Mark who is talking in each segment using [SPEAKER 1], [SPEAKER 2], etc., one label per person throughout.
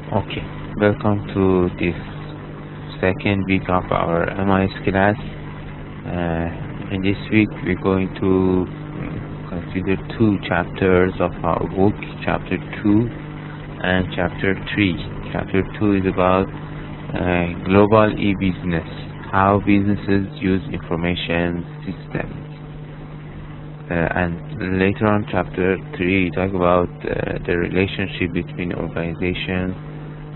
[SPEAKER 1] Okay, welcome to this second week of our MIS class. In this week, we're going to consider two chapters of our book, Chapter 2 and Chapter 3. Chapter 2 is about global e-business, how businesses use information systems. And later on, Chapter 3, we talk about the relationship between organizations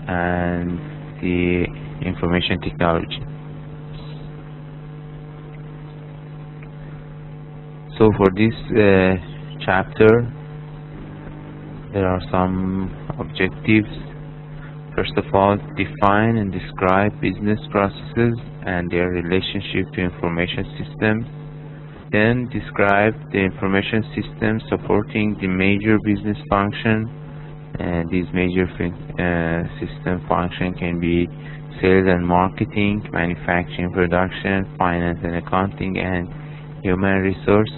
[SPEAKER 1] and the information technology. So for this chapter, there are some objectives. First of all, define and describe business processes and their relationship to information systems. Then describe the information systems supporting the major business function. These major system function can be sales and marketing, manufacturing, production, finance and accounting, and human resource.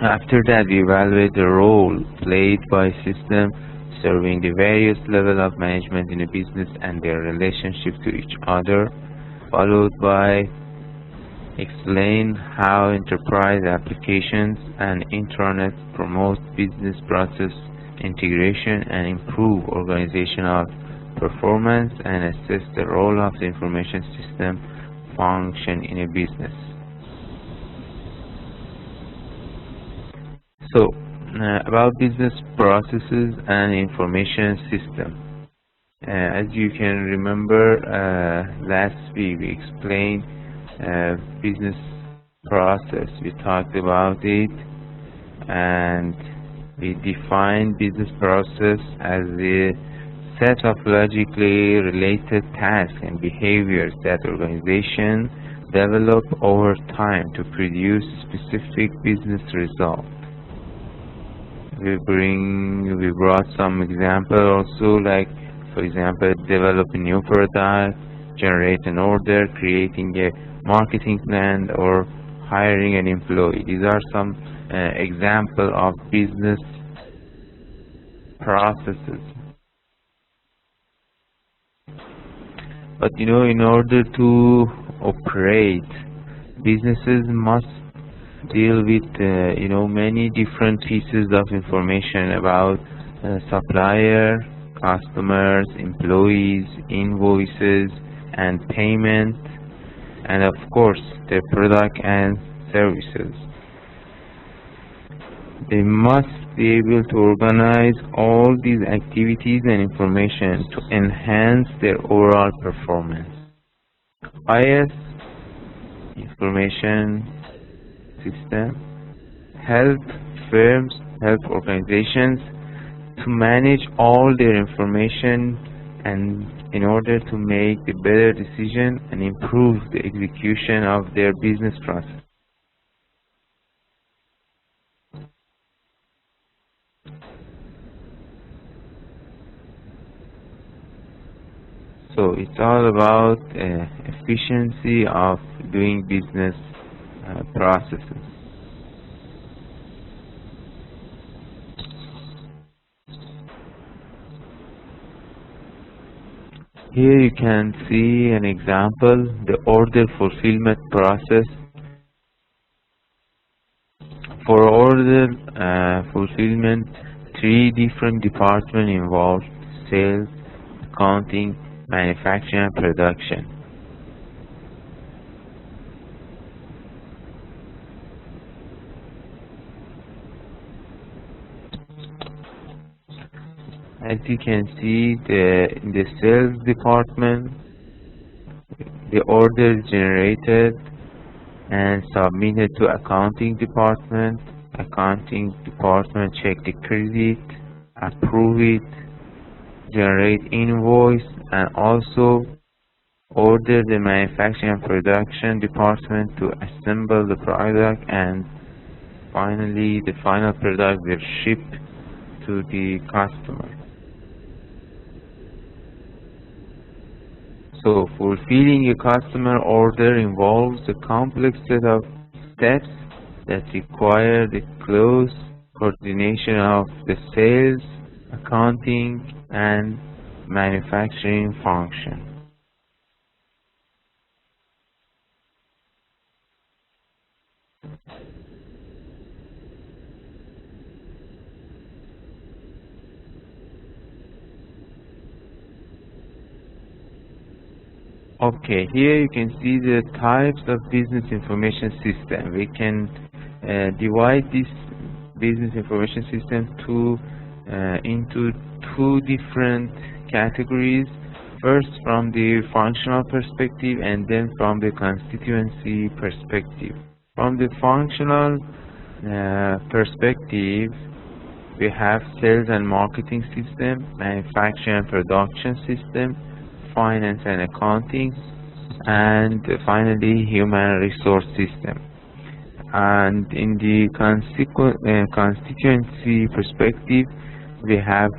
[SPEAKER 1] After that, we evaluate the role played by system serving the various levels of management in a business and their relationship to each other, followed by explain how enterprise applications and intranet promote business process integration and improve organizational performance, and assess the role of the information system function in a business. So, about business processes and information system. As you can remember, last week we explained business process. We talked about it, and we defined business process as a set of logically related tasks and behaviors that organizations develop over time to produce specific business results. We brought some example also, like for example, develop a new product, generate an order, creating a marketing plan, or hiring an employee. These are some example of business processes. But in order to operate, businesses must deal with many different pieces of information about supplier, customers, employees, invoices, and payment, and of course their product and services. They must be able to organize all these activities and information to enhance their overall performance. IS, information system, help firms, help organizations to manage all their information, and in order to make a better decision and improve the execution of their business process. So it's all about efficiency of doing business processes. Here you can see an example, the order fulfillment process. For order fulfillment, 3 different departments involved: sales, accounting, manufacturing, and production. As you can see, in the sales department, the order is generated and submitted to accounting department. Accounting department check the credit, approve it, generate invoice, and also order the manufacturing and production department to assemble the product, and finally the final product will ship to the customer. So fulfilling a customer order involves a complex set of steps that require the close coordination of the sales, accounting, and manufacturing function. Okay, here you can see the types of business information system. We can divide this business information system into two different categories. First from the functional perspective and then from the constituency perspective. From the functional perspective, we have sales and marketing system, manufacturing and production system, finance and accounting, and finally human resource system. And in the constituency perspective, we have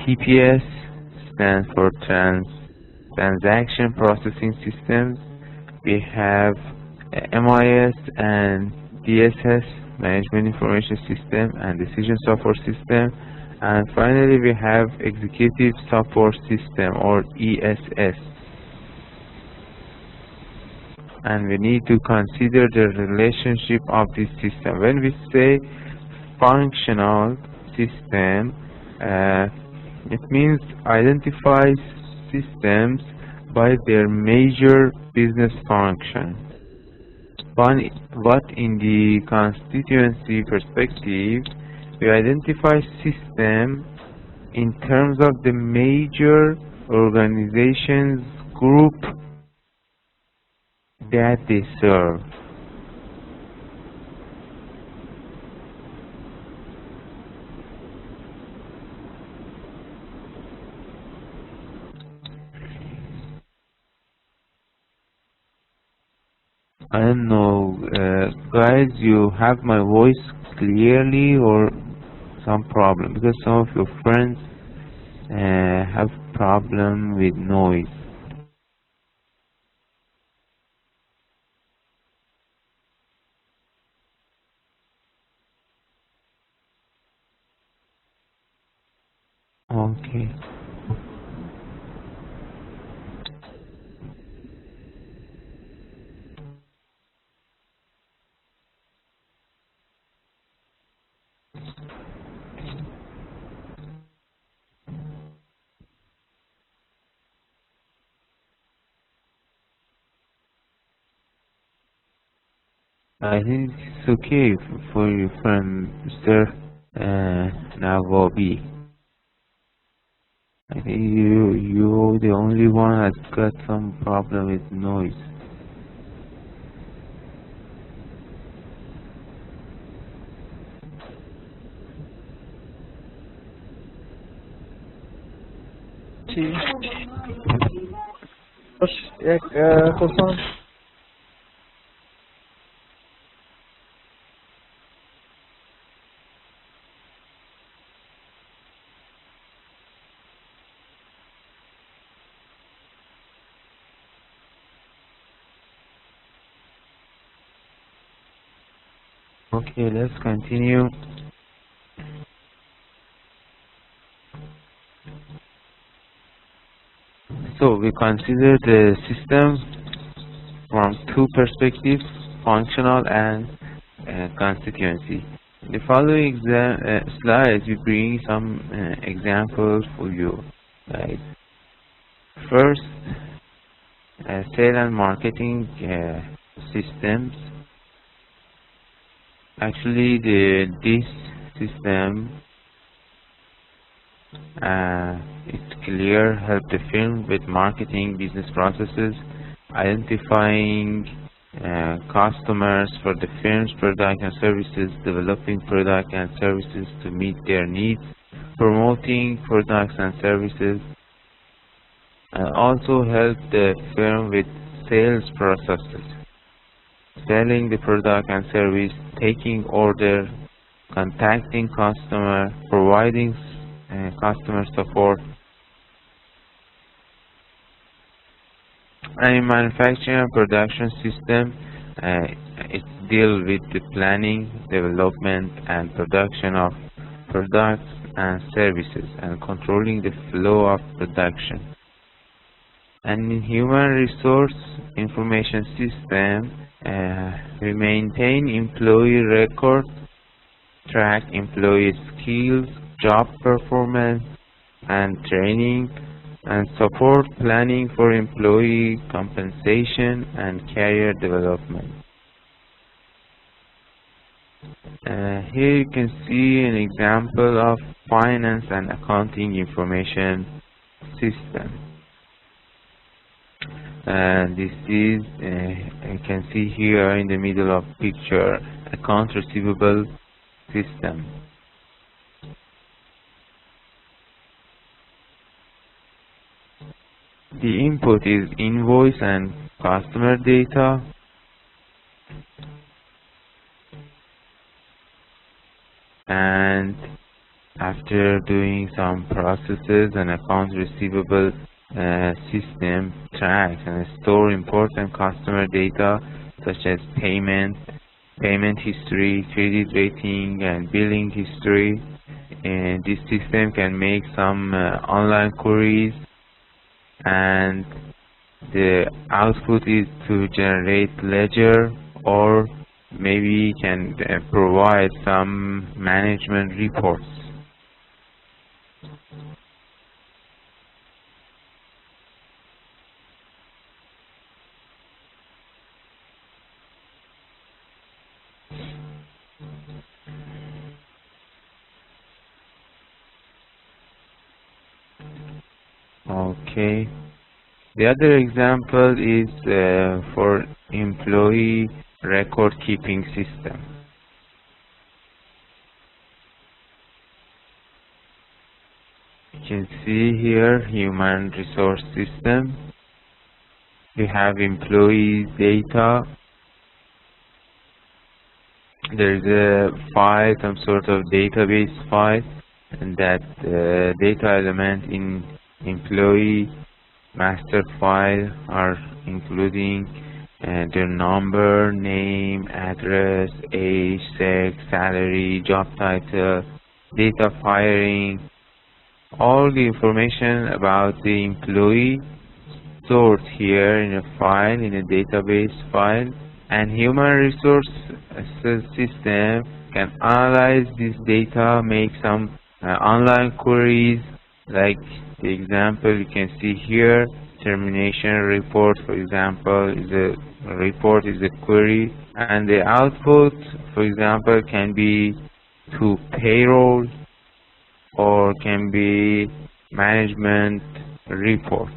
[SPEAKER 1] TPS, stands for transaction processing systems. We have MIS and DSS, management information system and decision support system. And finally, we have executive support system, or ESS. And we need to consider the relationship of this system. When we say functional system, it means identifies systems by their major business function. But in the constituency perspective, we identify system in terms of the major organizations group that they serve. I don't know, guys, you have my voice clearly or some problem? Because some of your friends have problem with noise. Okay. I think it's okay for your friend, Mr. Nawabi. I think you're the only one that's got some problem with noise. Okay, let's continue. So we consider the system from two perspectives, functional and constituency. In the following slides, we bring some examples for you guys. First, sales and marketing systems. Actually, this system it's clear, help the firm with marketing business processes, identifying customers for the firm's product and services, developing product and services to meet their needs, promoting products and services, also help the firm with sales processes, selling the product and service, taking order, contacting customer, providing customer support. And in manufacturing and production system, it deals with the planning, development, and production of products and services and controlling the flow of production. And in human resource information system, we maintain employee records, track employee skills, job performance, and training, and support planning for employee compensation and career development. Here you can see an example of finance and accounting information system. This is, you can see here in the middle of picture, account receivable system. The input is invoice and customer data. And after doing some processes, an accounts receivable system tracks and stores important customer data such as payment history, credit rating, and billing history. And this system can make some online queries, and the output is to generate ledger, or maybe can provide some management reports. Okay. The other example is for employee record keeping system. You can see here human resource system. We have employees data. There is a file, some sort of database file, and that data element in employee master file are including their number, name, address, age, sex, salary, job title, date of hiring, all the information about the employee stored here in a file, in a database file. And human resource system can analyze this data, make some online queries, like the example you can see here. Termination report, for example, is a report, is a query, and the output, for example, can be to payroll or can be management report.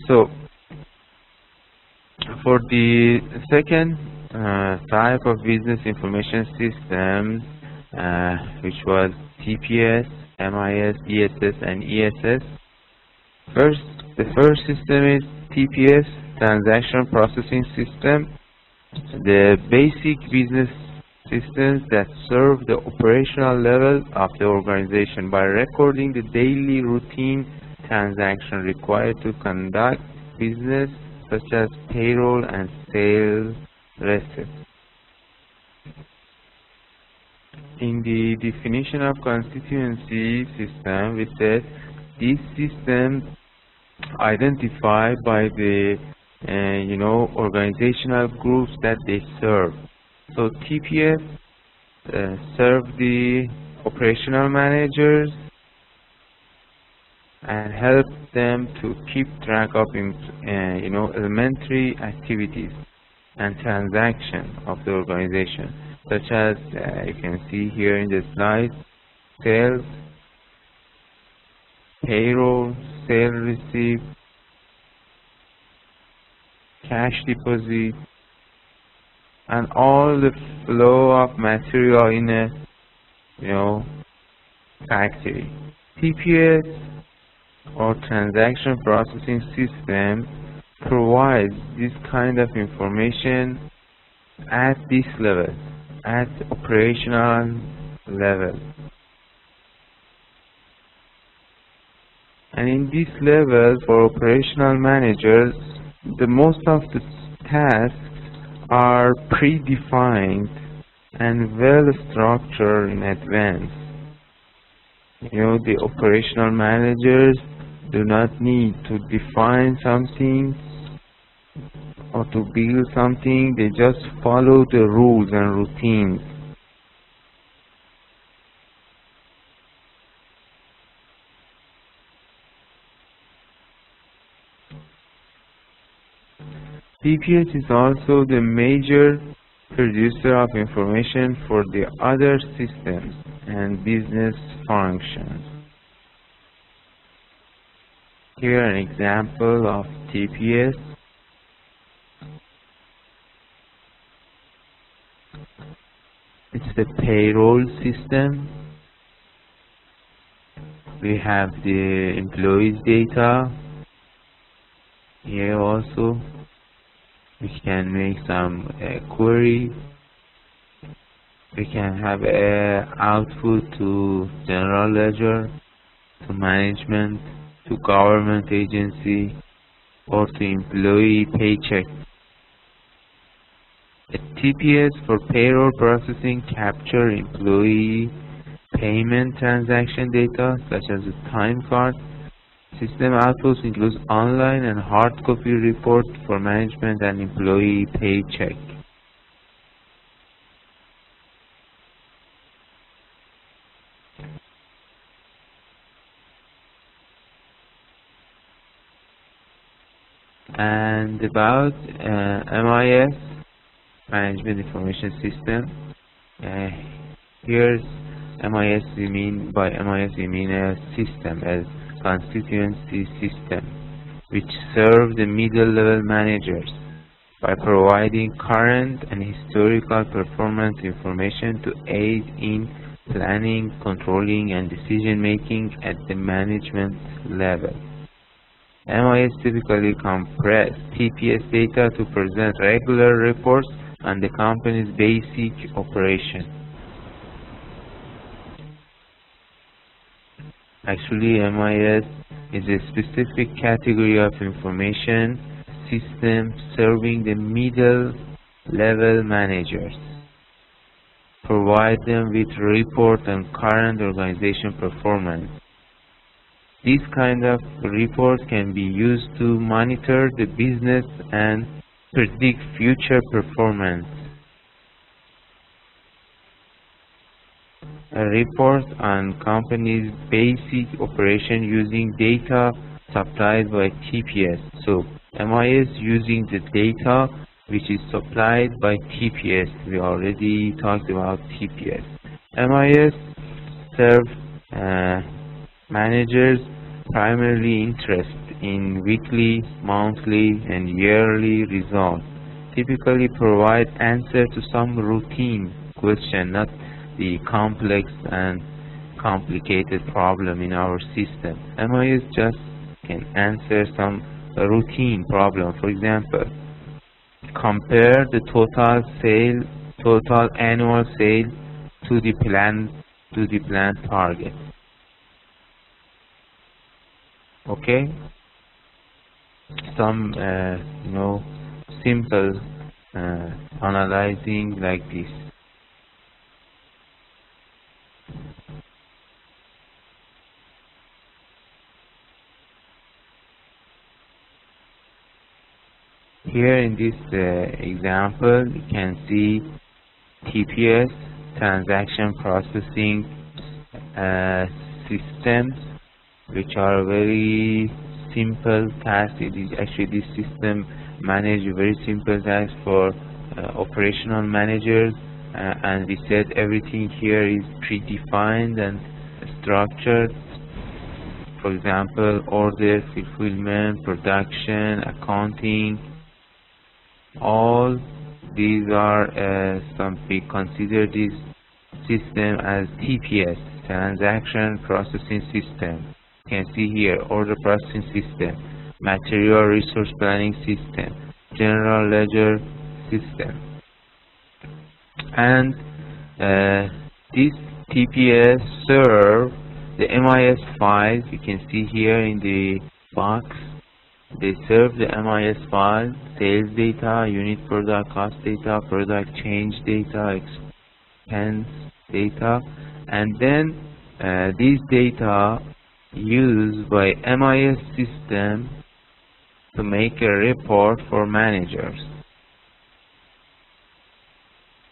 [SPEAKER 1] So for the second type of business information system, which was TPS, MIS, ESS, and ESS. The first system is TPS, Transaction Processing System. The basic business systems that serve the operational level of the organization by recording the daily routine transaction required to conduct business, such as payroll and sales receipts. In the definition of constituency system, we said these systems identified by the organizational groups that they serve. So TPS serve the operational managers and help them to keep track of elementary activities and transactions of the organization, such as you can see here in the slide: sales, payroll, sales receipt, cash deposit, and all the flow of material in a factory. TPS, or Transaction Processing System, provides this kind of information at this level, at operational level. And in this level, for operational managers, the most of the tasks are predefined and well structured in advance. The operational managers do not need to define something or to build something, they just follow the rules and routines. TPS is also the major producer of information for the other systems and business functions. Here an example of TPS. It's the payroll system. We have the employees data. Here also we can make some query. We can have output to general ledger, to management, to government agency, or to employee paycheck. A TPS for payroll processing capture employee payment transaction data such as the time card. System outputs includes online and hard copy report for management and employee paycheck. And about MIS, Management Information System. Here's MIS. By MIS we mean a system, a constituency system, which serve the middle-level managers by providing current and historical performance information to aid in planning, controlling, and decision-making at the management level. MIS typically compress TPS data to present regular reports on the company's basic operation. Actually, MIS is a specific category of information system serving the middle level managers. Provide them with report on current organization performance. This kind of report can be used to monitor the business and predict future performance. A report on company's basic operation using data supplied by TPS. So MIS using the data which is supplied by TPS. We already talked about TPS. MIS serve managers primarily interest in weekly, monthly, and yearly results. Typically provide answer to some routine question, not the complex and complicated problem in our system. MIS just can answer some routine problem. For example, compare the total annual sale to the planned target. Okay, some simple analyzing like this. Here in this example, you can see TPS, transaction processing systems, which are very simple tasks. It is actually this system manage very simple tasks for operational managers, and we said everything here is predefined and structured. For example, order, fulfillment, production, accounting. All these are we consider this system as TPS, transaction processing system. You can see here order processing system, material resource planning system, general ledger system. And this TPS serve the MIS files, you can see here in the box, they serve the MIS files, sales data, unit product cost data, product change data, expense data, and then these data used by MIS system to make a report for managers.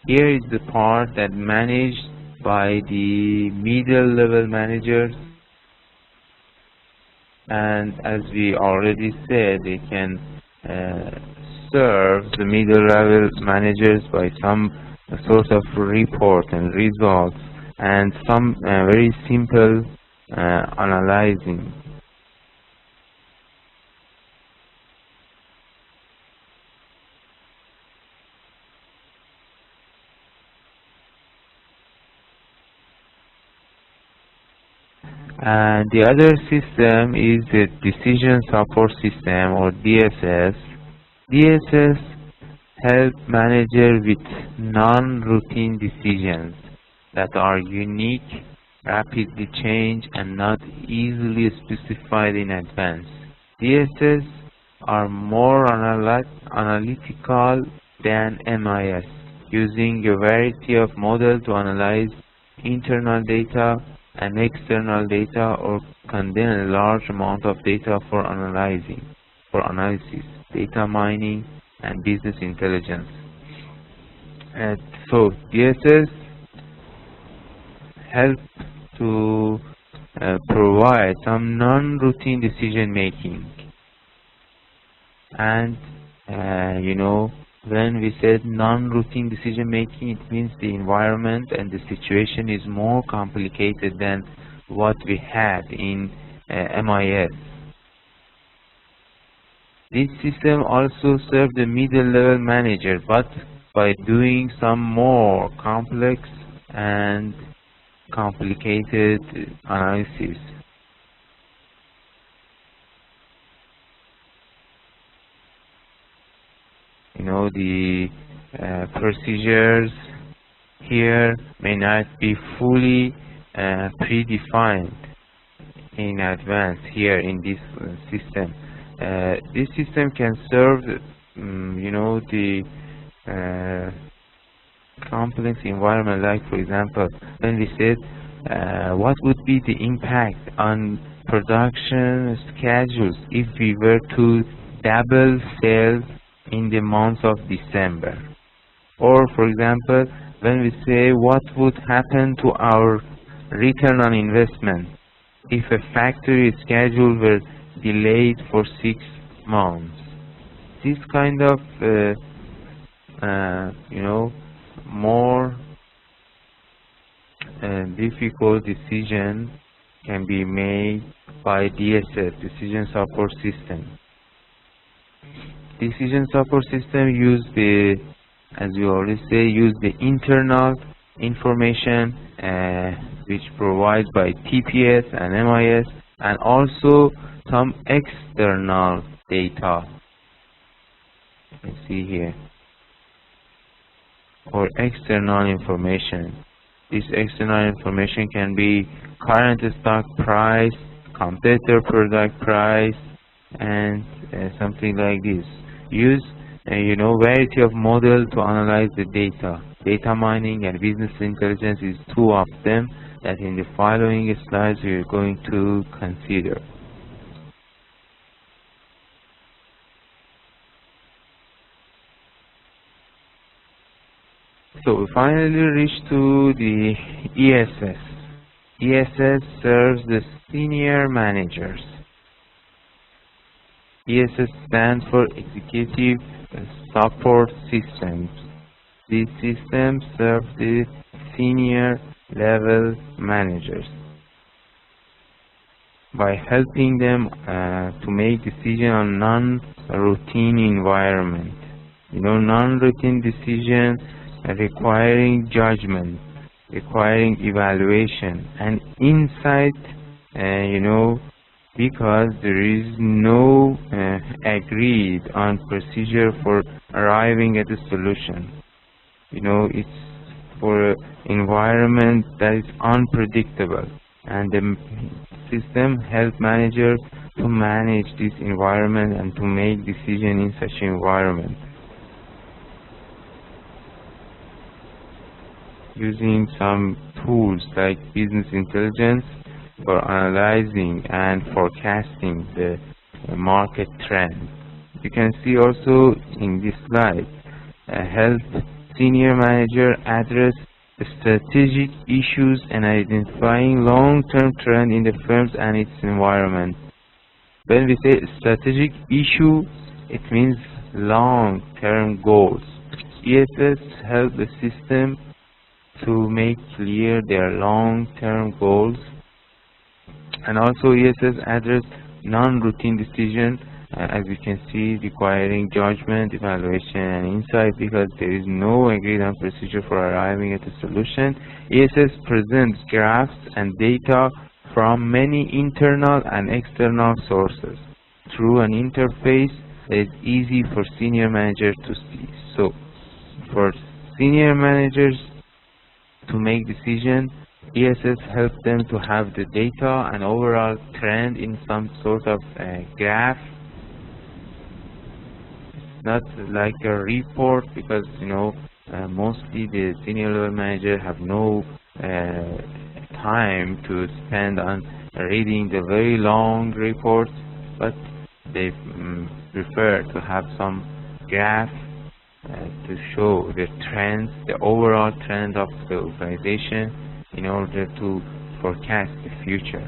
[SPEAKER 1] Here is the part that managed by the middle level managers, and as we already said, they can serve the middle level managers by some sort of report and results and some very simple analyzing. And the other system is the Decision Support System, or DSS. DSS help manager with non-routine decisions that are unique, rapidly change, and not easily specified in advance. DSS are more analytical than MIS, using a variety of models to analyze internal data and external data, or contain a large amount of data for analysis, data mining, and business intelligence. So DSS help to provide some non-routine decision making. And when we said non-routine decision making, it means the environment and the situation is more complicated than what we had in MIS. This system also serves the middle level manager, but by doing some more complex and complicated analysis. The procedures here may not be fully predefined in advance here in this system. This system can serve, the complex environment, like for example, when we said what would be the impact on production schedules if we were to double sales in the month of December. Or for example, when we say what would happen to our return on investment if a factory schedule were delayed for 6 months. This kind of more difficult decision can be made by DSS, Decision Support System. Decision Support System use the, as we already say, use the internal information which provided by TPS and MIS, and also some external data. You can see here, or external information. This external information can be current stock price, competitor product price, and something like this. Use variety of models to analyze the data. Data mining and business intelligence is two of them that in the following slides we are going to consider. So we finally reach to the ESS. ESS serves the senior managers. ESS stands for Executive Support Systems. These systems serve the senior level managers by helping them to make decisions on non-routine environment. Non-routine decision requiring judgment, requiring evaluation and insight, because there is no agreed on procedure for arriving at a solution. It's for an environment that is unpredictable, and the system help manager to manage this environment and to make decision in such environment. Using some tools like business intelligence for analyzing and forecasting the market trend. You can see also in this slide, help senior manager address strategic issues and identifying long-term trend in the firms and its environment. When we say strategic issue, it means long-term goals. ESS help the system to make clear their long-term goals, and also ESS address non-routine decision, as you can see, requiring judgment, evaluation, and insight because there is no agreed-on procedure for arriving at a solution. ESS presents graphs and data from many internal and external sources through an interface that is easy for senior managers to see. So, for senior managers to make decisions, ESS helps them to have the data and overall trend in some sort of graph, not like a report, because mostly the senior level manager have no time to spend on reading the very long reports, but they prefer to have some graph to show the trends, the overall trend of the organization in order to forecast the future.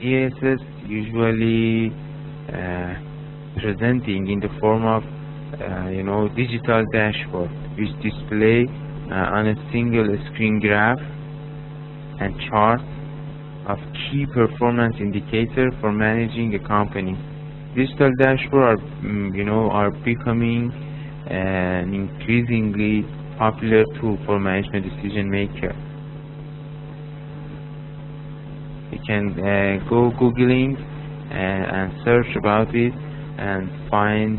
[SPEAKER 1] ESS usually presenting in the form of digital dashboard which display on a single screen graph and chart of key performance indicator for managing a company. Digital dashboard are becoming an increasingly popular tool for management decision maker. You can go googling and search about it and find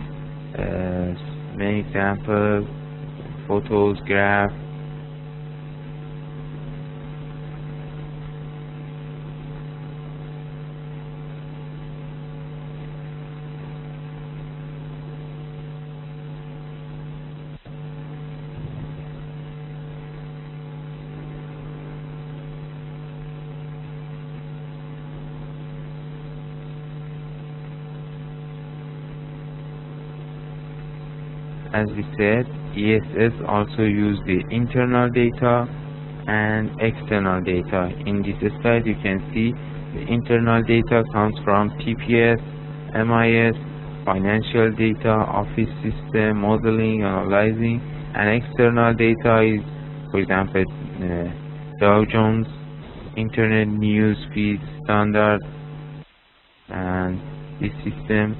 [SPEAKER 1] many examples, photos, graphs. As we said, ESS also use the internal data and external data. In this slide, you can see the internal data comes from TPS, MIS, financial data, office system, modeling, analyzing, and external data is, for example, Dow Jones, internet news feed standard, and this system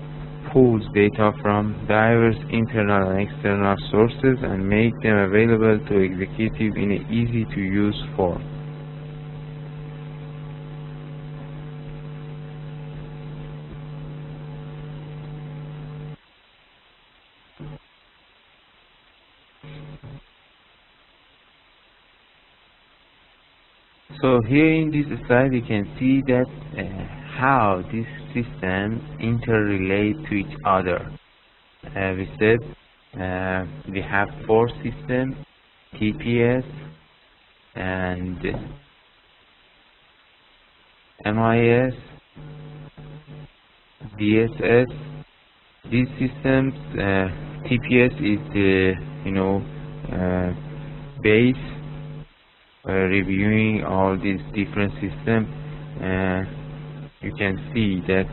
[SPEAKER 1] pulls data from diverse internal and external sources and make them available to executive in an easy-to-use form. So here in this slide you can see that how these systems interrelate to each other. We said we have four systems: TPS and MIS, DSS. These systems, TPS is the base reviewing all these different systems. You can see that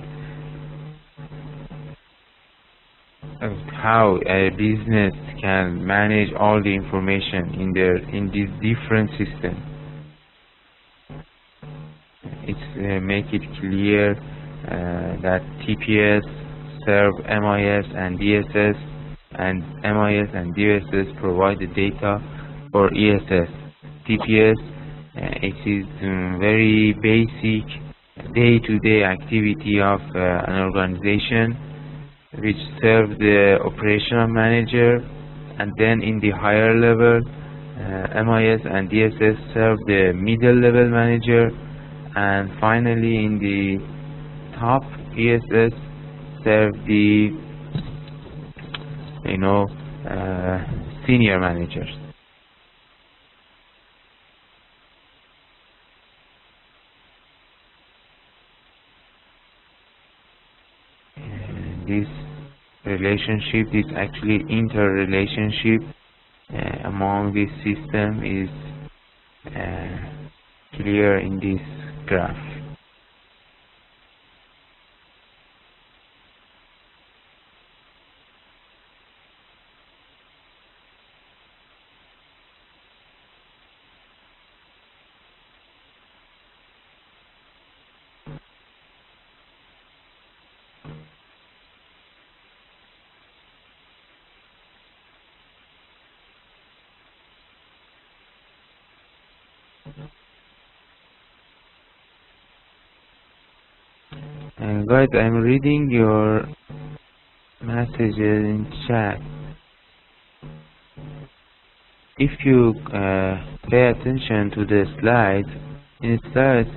[SPEAKER 1] how a business can manage all the information in these different systems. It's make it clear that TPS serve MIS and DSS, and MIS and DSS provide the data for ESS. TPS It is very basic day-to-day activity of an organization which serve the operational manager, and then in the higher level MIS and DSS serve the middle level manager, and finally in the top ESS serve the senior managers. This relationship, this actually interrelationship among this system is clear in this graph. And guys, I'm reading your messages in chat. If you pay attention to the slides, in the slide itself,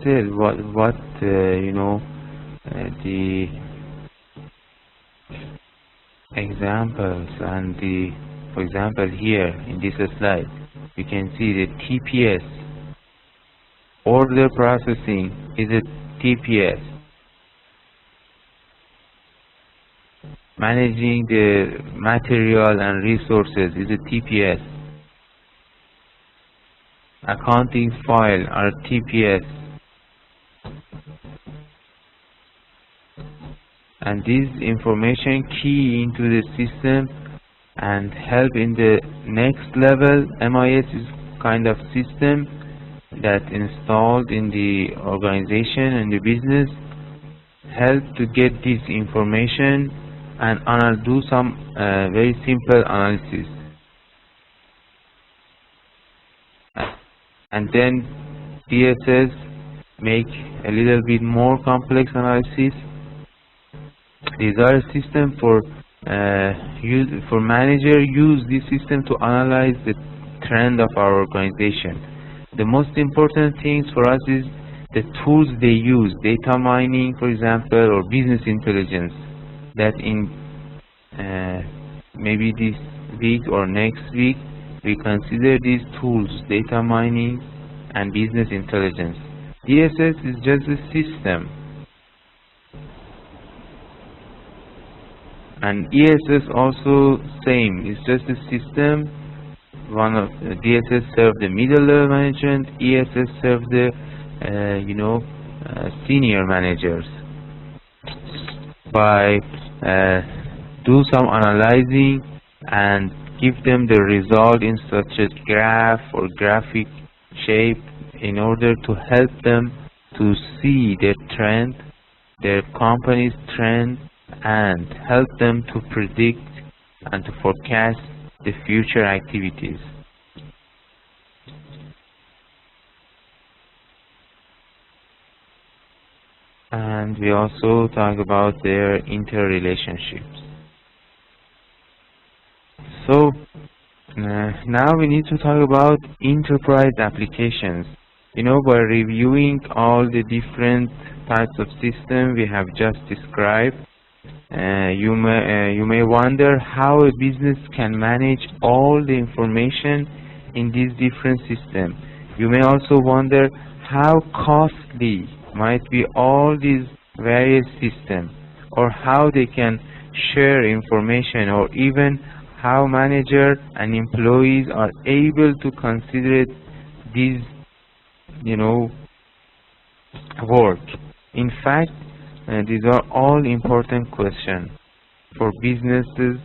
[SPEAKER 1] the examples and for example here in this slide, you can see the TPS, order processing is a TPS. Managing the material and resources is a TPS. Accounting file are TPS. And this information key into the system and help in the next level. MIS is kind of system that installed in the organization and the business, help to get this information and do some very simple analysis. And then DSS make a little bit more complex analysis. These are a system for manager use this system to analyze the trend of our organization. The most important things for us is the tools they use, data mining, for example, or business intelligence, that in maybe this week or next week we consider these tools, data mining and business intelligence. DSS is just a system, and ESS also same, it's just a system. One of DSS serve the middle level management, ESS serve the senior managers. By do some analyzing and give them the result in such a graph or graphic shape in order to help them to see their trend, their company's trend, and help them to predict and to forecast the future activities. And we also talk about their interrelationships. So now we need to talk about enterprise applications. By reviewing all the different types of systems we have just described, you may wonder how a business can manage all the information in these different systems. You may also wonder how costly might be all these various systems, or how they can share information, or even how manager and employees are able to consider these work. In fact, these are all important questions for businesses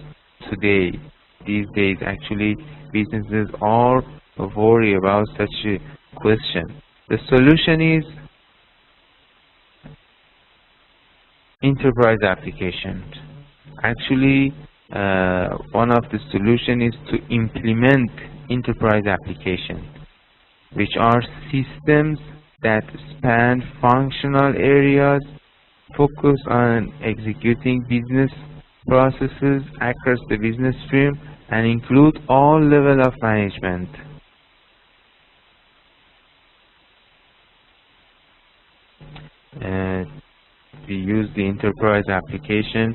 [SPEAKER 1] today. These days, actually, businesses are worried about such a question. The solution is enterprise applications. Actually, one of the solutions is to implement enterprise applications. which are systems that span functional areas, focus on executing business processes across the business stream, and include all levels of management. We use the enterprise application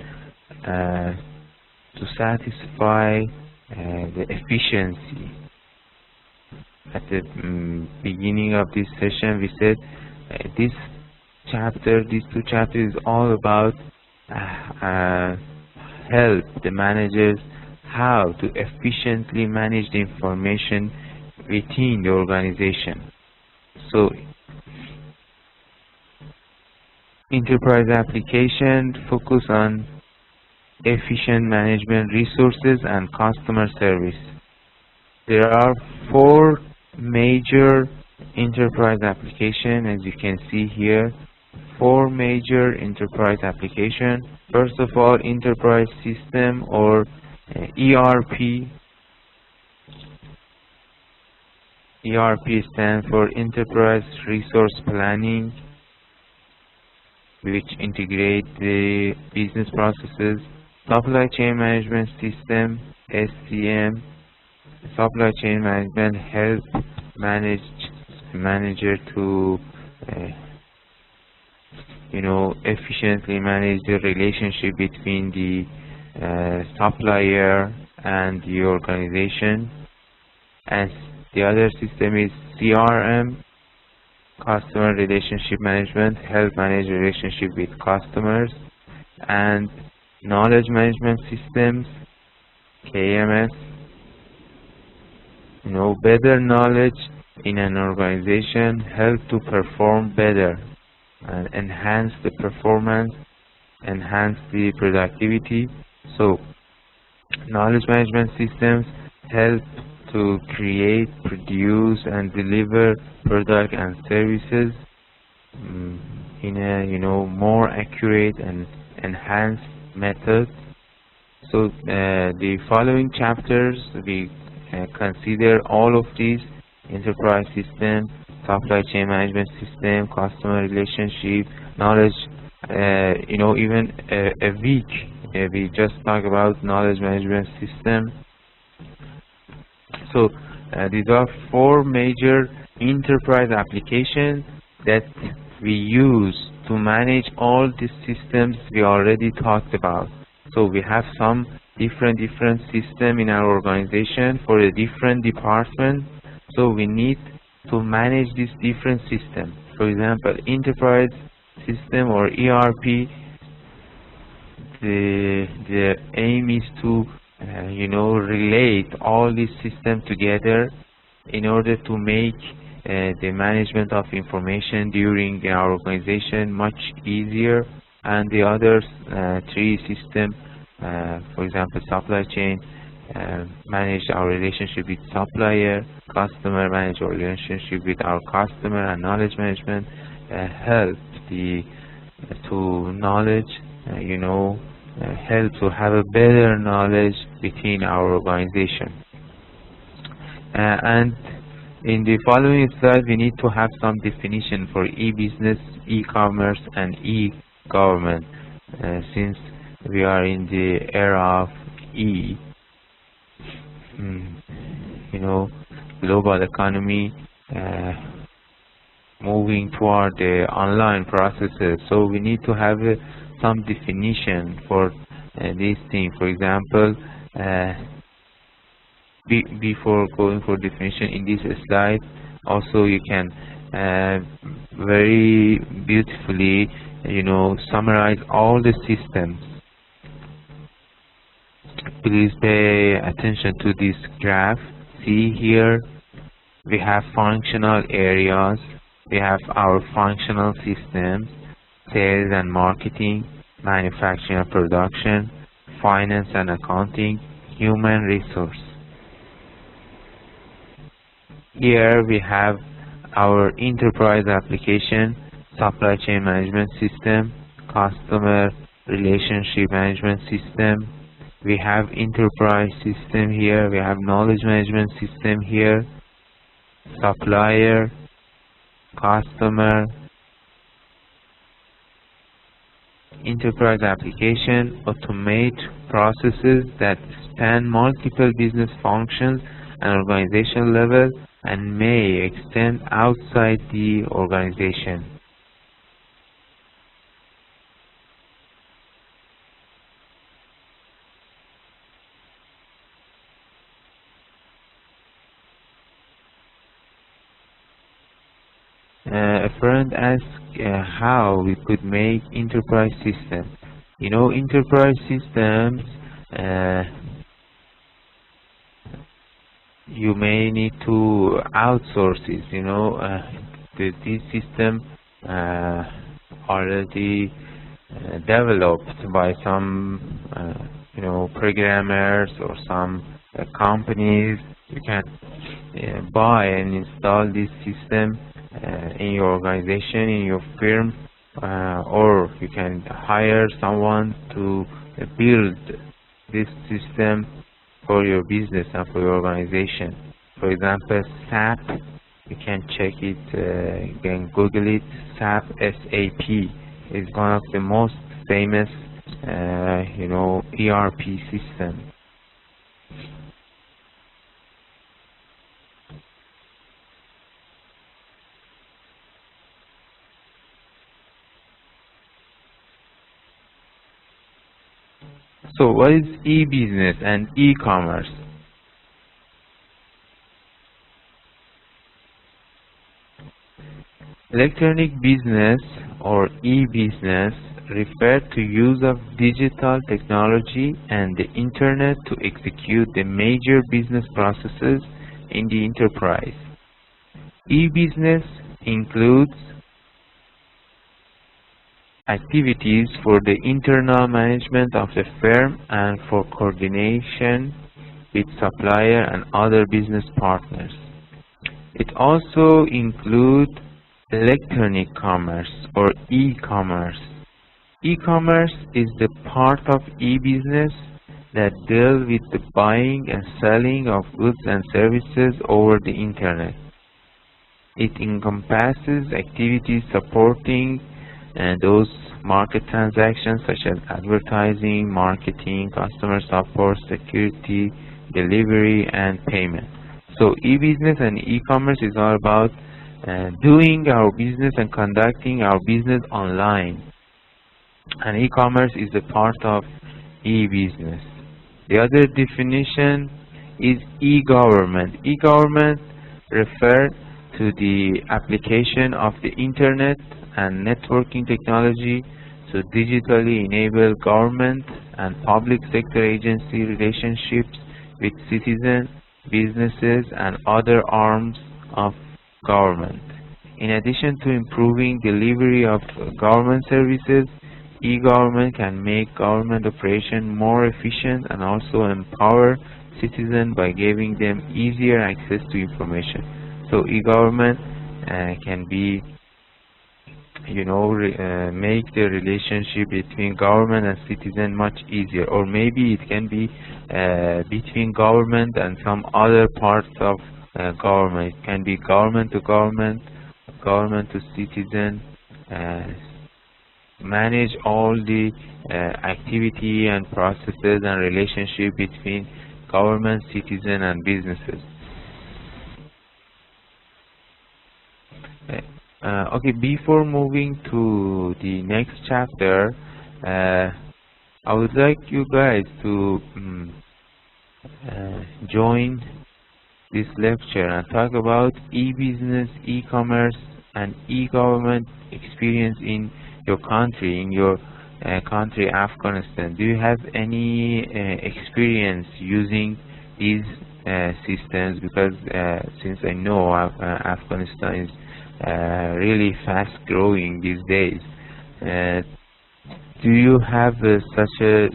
[SPEAKER 1] to satisfy the efficiency. At the beginning of this session, we said these two chapters is all about help the managers how to efficiently manage the information within the organization. So, enterprise application focus on efficient management resources and customer service. There are 4 major enterprise applications, as you can see here. 4 major enterprise applications. First of all, enterprise system or ERP. ERP stands for Enterprise Resource Planning, which integrate the business processes. Supply Chain Management System, SCM. Supply Chain Management helps manager to efficiently manage the relationship between the supplier and the organization. And the other system is CRM, Customer Relationship Management, help manage relationship with customers. And Knowledge Management Systems, KMS, better knowledge in an organization help to perform better and enhance the performance, enhance the productivity. So, knowledge management systems help to create, produce, and deliver products and services in a more accurate and enhanced method. So, the following chapters we consider all of these: enterprise system, supply chain management system, customer relationship, knowledge. Even a week we just talk about knowledge management system. So these are 4 major enterprise applications that we use to manage all the systems we already talked about. So we have some different system in our organization for a different department. So we need to manage this different system. For example, enterprise system or ERP, the aim is to relate all these systems together in order to make the management of information during our organization much easier. And the other 3 systems, for example, supply chain, manage our relationship with supplier, customer, manage our relationship with our customer, and knowledge management help to knowledge, help to have a better knowledge within our organization. And in the following slide, we need to have some definition for e-business, e-commerce, and e-government, since we are in the era of global economy, moving toward the online processes. So we need to have some definition for these things. For example, before going for definition in this slide, also you can very beautifully summarize all the systems. Please pay attention to this graph. See here, we have functional areas, we have our functional systems, sales and marketing, manufacturing and production, finance and accounting, human resource. Here we have our enterprise application, supply chain management system, customer relationship management system. We have enterprise system here, we have knowledge management system here, supplier, customer, enterprise application automate processes that span multiple business functions and organization level and may extend outside the organization. A friend asked how we could make enterprise systems. Enterprise systems, uh, you may need to outsource it. This system uh, already developed by some, programmers or some companies. You can buy and install this system in your organization, in your firm, or you can hire someone to build this system for your business and for your organization. For example, SAP, you can check it, you can Google it. SAP, SAP is one of the most famous, ERP system. So what is e-business and e-commerce? Electronic business or e-business refer to use of digital technology and the internet to execute the major business processes in the enterprise. E-business includes activities for the internal management of the firm and for coordination with supplier and other business partners. It also includes electronic commerce or e-commerce. E-commerce is the part of e-business that deals with the buying and selling of goods and services over the internet. It encompasses activities supporting those market transactions such as advertising, marketing, customer support, security, delivery, and payment. So e-business and e-commerce is all about doing our business and conducting our business online. And e-commerce is a part of e-business. The other definition is e-government. E-government refers to the application of the internet and networking technology to digitally enable government and public sector agency relationships with citizens, businesses, and other arms of government. In addition to improving delivery of government services, e-government can make government operation more efficient and also empower citizens by giving them easier access to information. So e-government can be make the relationship between government and citizen much easier, or maybe it can be between government and some other parts of government. It can be government to government, government to citizen, manage all the activity and processes and relationship between government, citizen, and businesses. Okay, before moving to the next chapter, I would like you guys to join this lecture and talk about e-business, e-commerce, and e-government experience in your country, country, Afghanistan. Do you have any experience using these systems? Because since I know Afghanistan is really fast growing these days. Do you have such a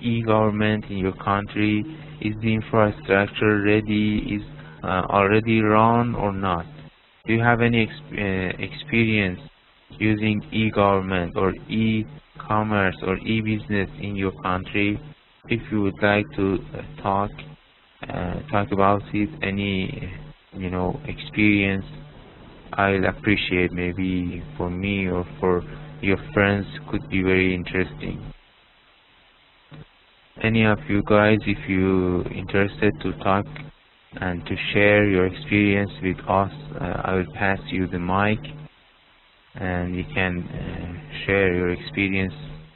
[SPEAKER 1] e-government in your country? Is the infrastructure ready? Is already run or not? Do you have any experience using e-government or e-commerce or e-business in your country? If you would like to talk about it, any experience, I'll appreciate. Maybe for me or for your friends could be very interesting. Any of you guys, if you interested to talk and to share your experience with us, I will pass you the mic and you can share your experience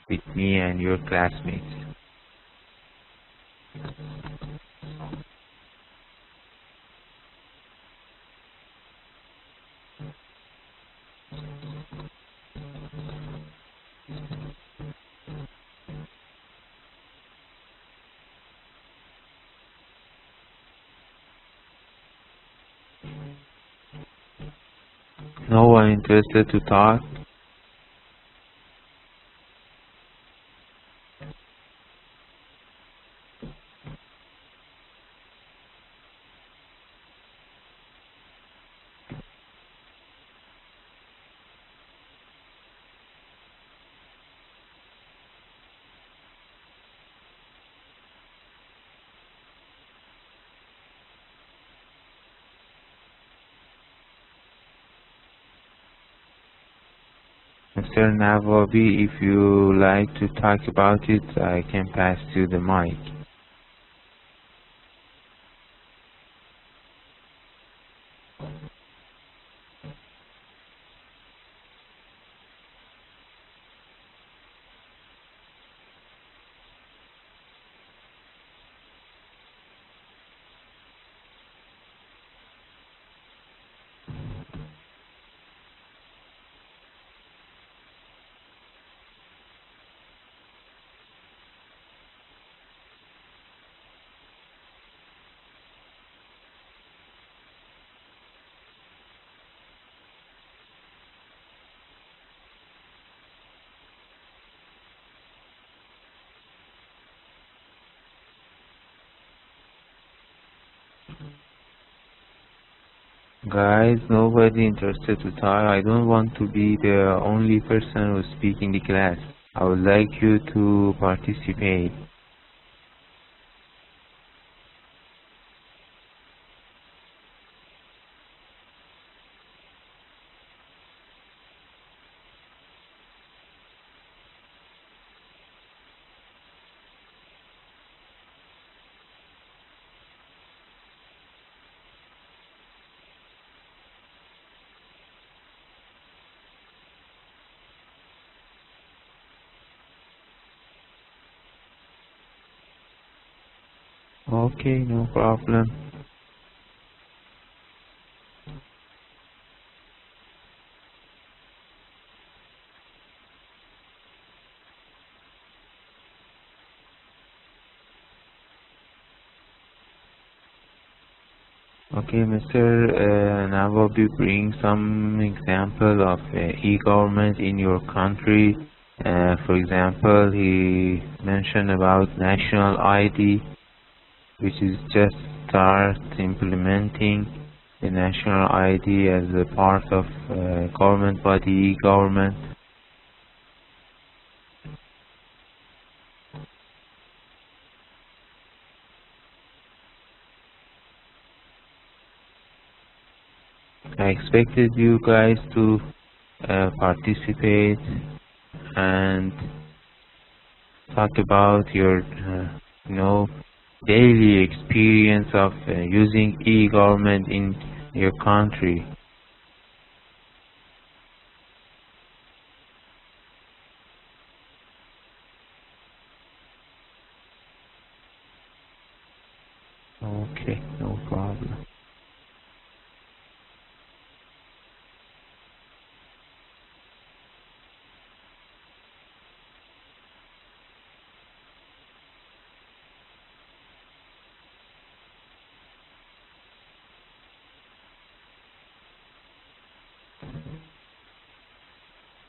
[SPEAKER 1] with me and your classmates. No one interested to talk? Mr. Navabi, if you like to talk about it, I can pass you the mic. Guys, nobody interested to talk. I don't want to be the only person who speak in the class. I would like you to participate. Okay, no problem. Okay, Mr. Navabi, bring some example of e-government in your country. For example, he mentioned about national ID, which is just start implementing the national ID as a part of government body, e-government. I expected you guys to participate and talk about your, daily experience of using e-government in your country. Okay, no problem.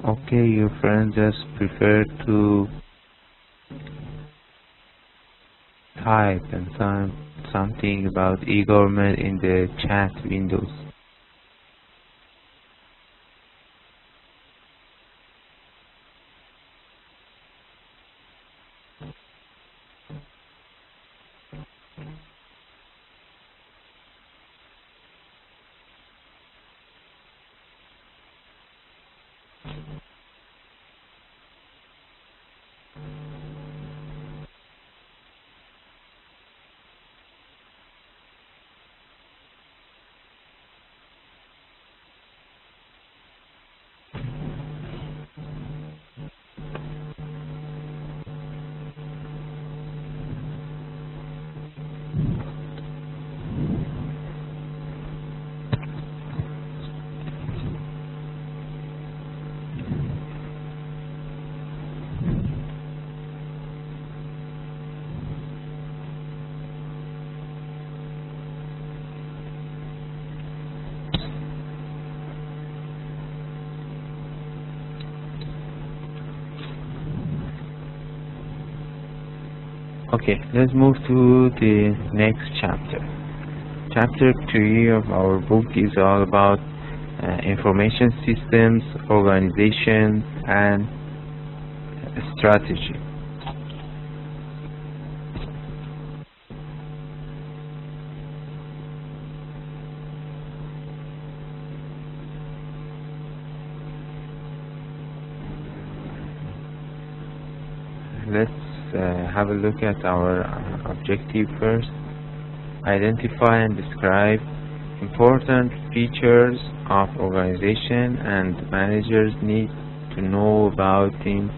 [SPEAKER 1] Okay, your friend just prefer to type and something about e-government in the chat windows. Okay, let's move to the next chapter. Chapter 3 of our book is all about information systems, organization, and strategy. Let's have a look at our objective first. Identify and describe important features of organization and managers need to know about in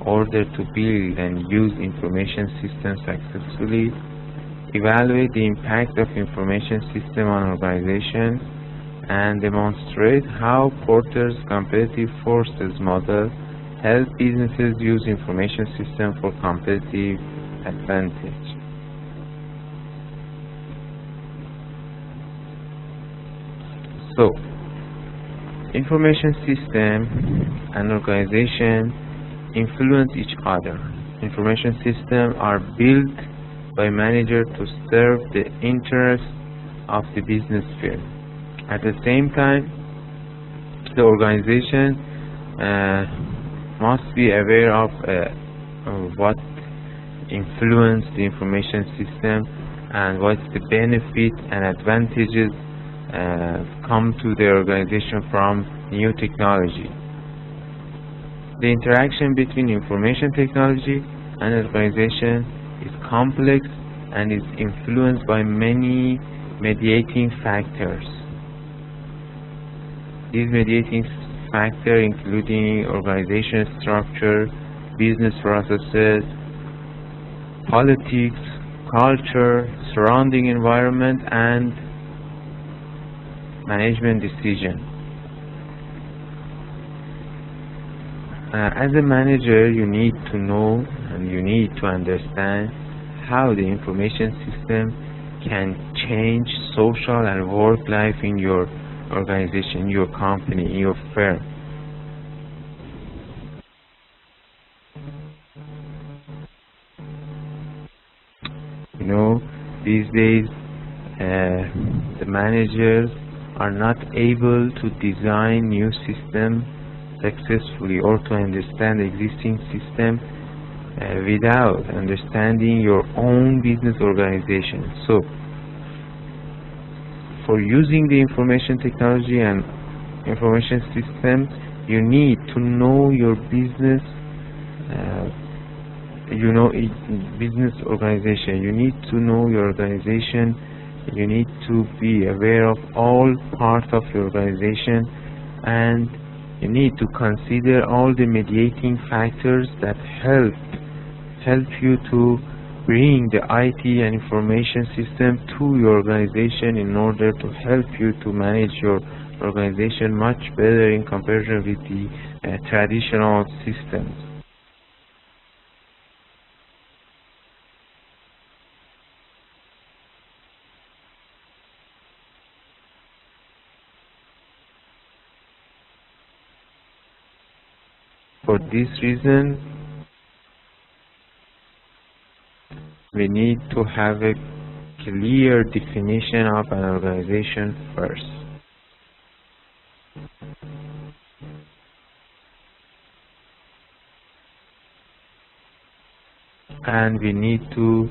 [SPEAKER 1] order to build and use information systems successfully. Evaluate the impact of information system on organizations and demonstrate how Porter's competitive forces model help businesses use information system for competitive advantage. So, information system and organization influence each other. Information systems are built by managers to serve the interests of the business field. At the same time, the organization must be aware of what influence the information system and what's the benefit and advantages come to the organization from new technology. The interaction between information technology and organization is complex and is influenced by many mediating factors. These mediating factors including organization structure, business processes, politics, culture, surrounding environment, and management decision. As a manager, you need to know and you need to understand how the information system can change social and work life in your organization, in your company, in your firm. You know, these days the managers are not able to design new systems successfully or to understand existing system without understanding your own business organization. So, for using the information technology and information system, you need to know your business, business organization. You need to know your organization. You need to be aware of all parts of your organization, and you need to consider all the mediating factors that help you to bring the IT and information system to your organization in order to help you to manage your organization much better in comparison with the traditional systems. For this reason, we need to have a clear definition of an organization first. And we need to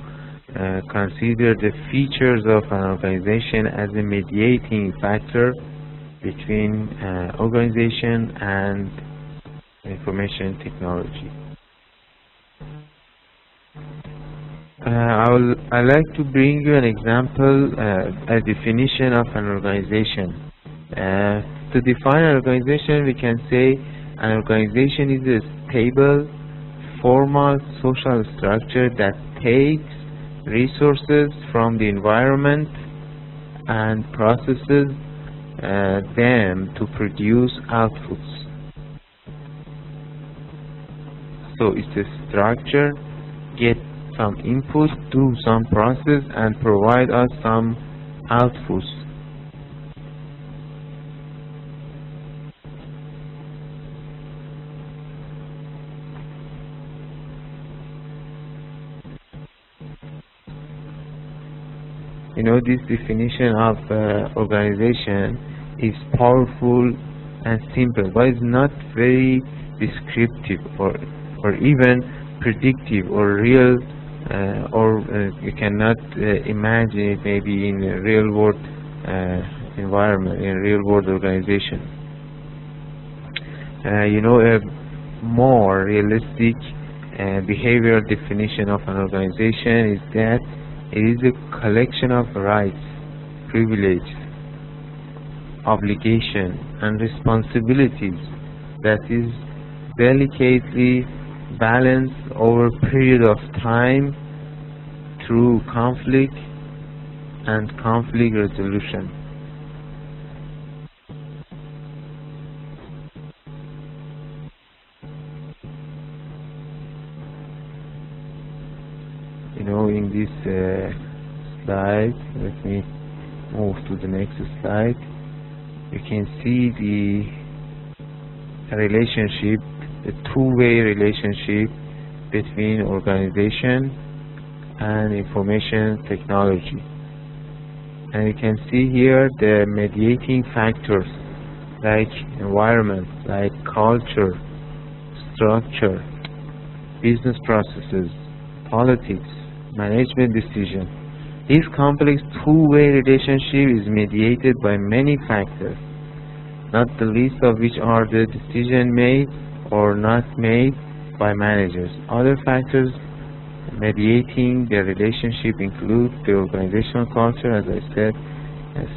[SPEAKER 1] consider the features of an organization as a mediating factor between organization and information technology. I'd like to bring you an example, a definition of an organization. To define an organization, we can say an organization is a stable, formal social structure that takes resources from the environment and processes them to produce outputs. So it's a structure, get some input, do some process, and provide us some outputs. This definition of organization is powerful and simple, but it's not very descriptive or even predictive or real, you cannot imagine it maybe in a real world environment, in a real world organization. A more realistic behavioral definition of an organization is that it is a collection of rights, privileges, obligations, and responsibilities that is delicately balanced over a period of time through conflict and conflict resolution. In this slide, let me move to the next slide. You can see the relationship, the two-way relationship between organization and information technology. And you can see here the mediating factors like environment, like culture, structure, business processes, politics, management decision. This complex two-way relationship is mediated by many factors, not the least of which are the decision made or not made by managers. Other factors mediating the relationship include the organizational culture, as I said,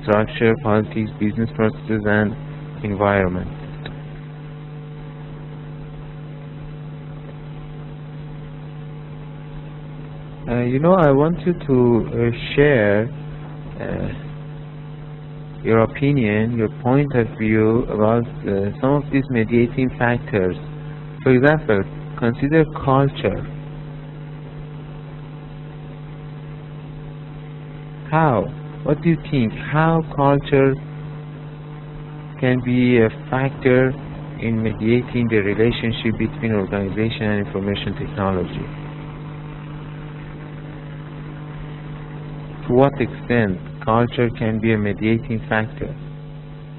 [SPEAKER 1] structure, politics, business processes, and environment. I want you to share your opinion, your point of view about some of these mediating factors. For example, consider culture. How? What do you think? How culture can be a factor in mediating the relationship between organization and information technology? To what extent culture can be a mediating factor?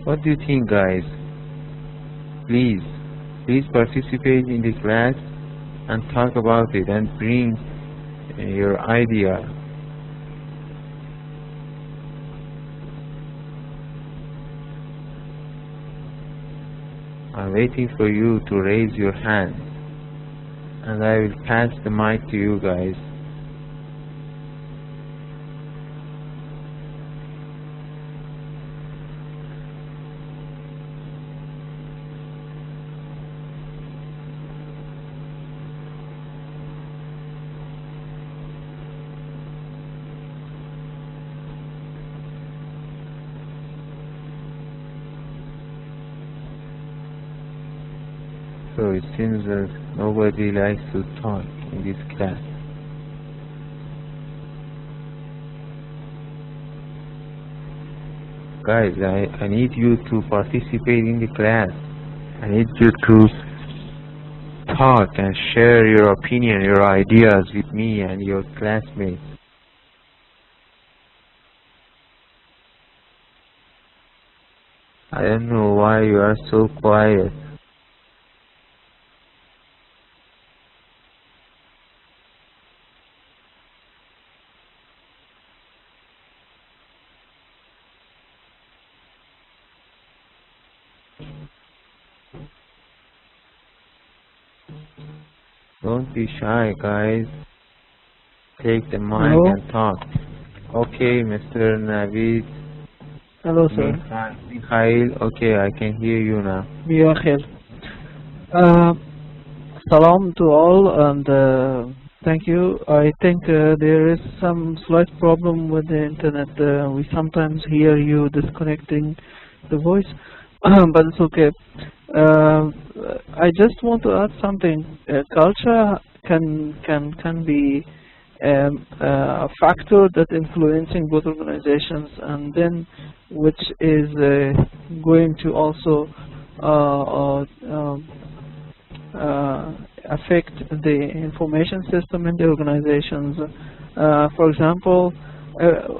[SPEAKER 1] What do you think, guys? Please participate in the class and talk about it and bring your idea. I'm waiting for you to raise your hand, and I will pass the mic to you guys. So it seems that nobody likes to talk in this class. Guys, I need you to participate in the class. I need you to talk and share your opinion, your ideas with me and your classmates. I don't know why you are so quiet. Don't be shy, guys. Take the mic
[SPEAKER 2] Hello.
[SPEAKER 1] and talk. Okay, Mr. Navid,
[SPEAKER 2] Hello, sir.
[SPEAKER 1] Mikhail. Okay, I can hear you now.
[SPEAKER 2] Mia khair. Uh, Salam to all, and thank you. I think there is some slight problem with the internet. We sometimes hear you disconnecting the voice, but it's okay. Uh, I just want to add something. Culture can be a factor that influencing both organizations, and then which is going to also uh, uh, affect the information system in the organizations. For example,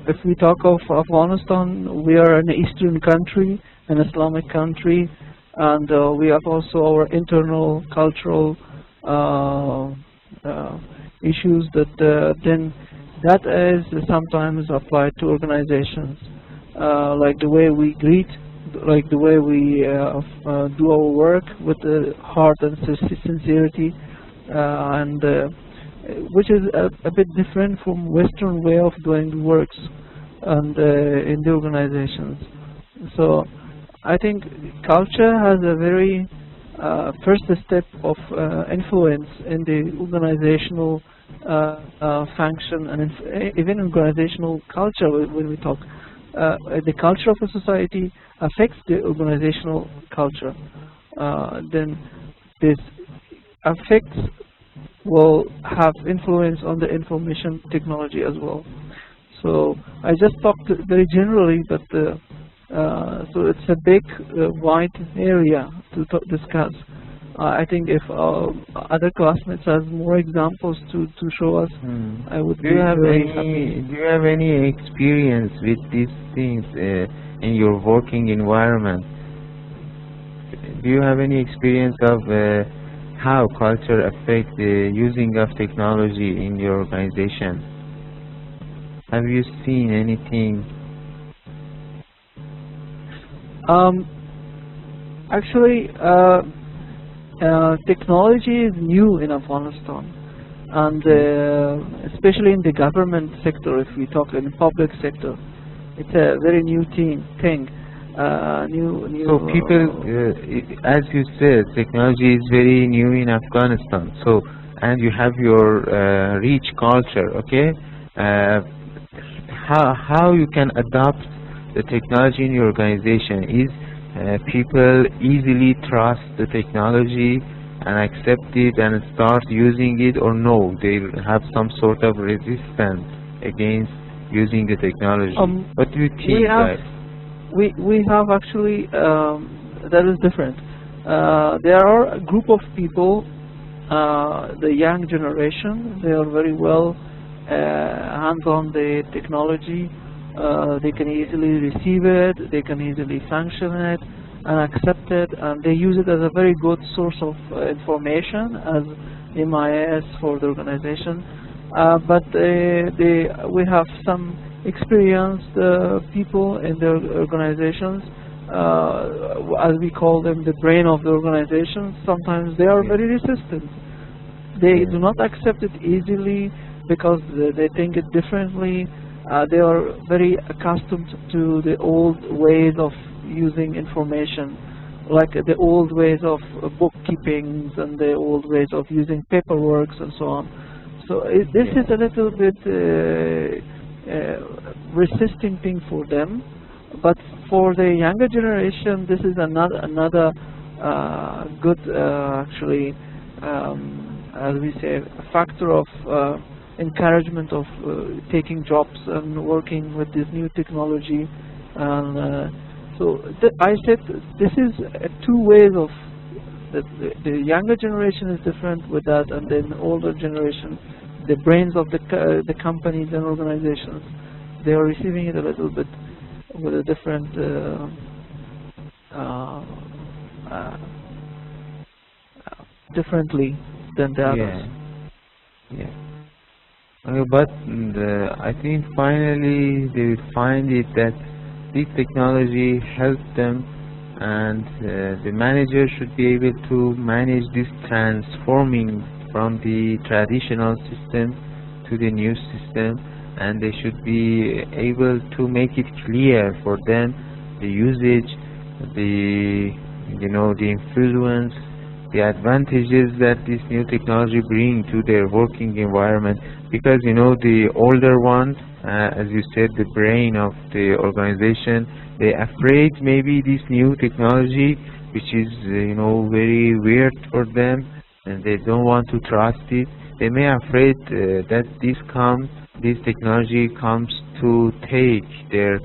[SPEAKER 2] if we talk of Afghanistan, we are an Eastern country, an Islamic country, and we have also our internal cultural issues that then that is sometimes applied to organizations, like the way we greet, like the way we do our work with the heart and sincerity, and which is a bit different from Western way of doing the works and in the organizations. So I think culture has a very first step of influence in the organizational function and even organizational culture. When we talk, the culture of a society affects the organizational culture. Then this affects will have influence on the information technology as well. So I just talked very generally, but so it's a big, wide area to discuss. I think if other classmates have more examples to show us, I would
[SPEAKER 1] Do
[SPEAKER 2] be
[SPEAKER 1] you have
[SPEAKER 2] very
[SPEAKER 1] any
[SPEAKER 2] happy.
[SPEAKER 1] Do you have any experience with these things in your working environment? Do you have any experience of how culture affects the using of technology in your organization? Have you seen anything?
[SPEAKER 2] Actually, technology is new in Afghanistan, and especially in the government sector. If we talk in the public sector, it's a very new thing.
[SPEAKER 1] So people, as you said, technology is very new in Afghanistan. So, and you have your rich culture, okay? How you can adopt the technology in your organization? Is people easily trust the technology and accept it and start using it, or no? They have some sort of resistance against using the technology. What do you think, guys?
[SPEAKER 2] We have actually that is different. There are a group of people, the young generation. They are very well hands-on the technology. They can easily receive it. They can easily function it and accept it, and they use it as a very good source of information as MIS for the organization. But we have some experienced people in their organizations, as we call them, the brain of the organization. Sometimes they are very resistant. They do not accept it easily because they think it differently. They are very accustomed to the old ways of using information, like the old ways of bookkeeping and the old ways of using paperwork and so on. So this is a little bit resisting thing for them, but for the younger generation, this is another good, actually, as we say, a factor of encouragement of taking jobs and working with this new technology. And so I said this is two ways of the younger generation is different with that, and then the older generation, the brains of the companies and organizations, they are receiving it a little bit with a different differently than the others.
[SPEAKER 1] But I think finally they will find it that this technology helps them, and the manager should be able to manage this transforming from the traditional system to the new system, and they should be able to make it clear for them the usage, the the influence, the advantages that this new technology bring to their working environment. Because the older ones, as you said, the brain of the organization, they afraid maybe this new technology, which is very weird for them, and they don't want to trust it. They may afraid that this technology comes to take their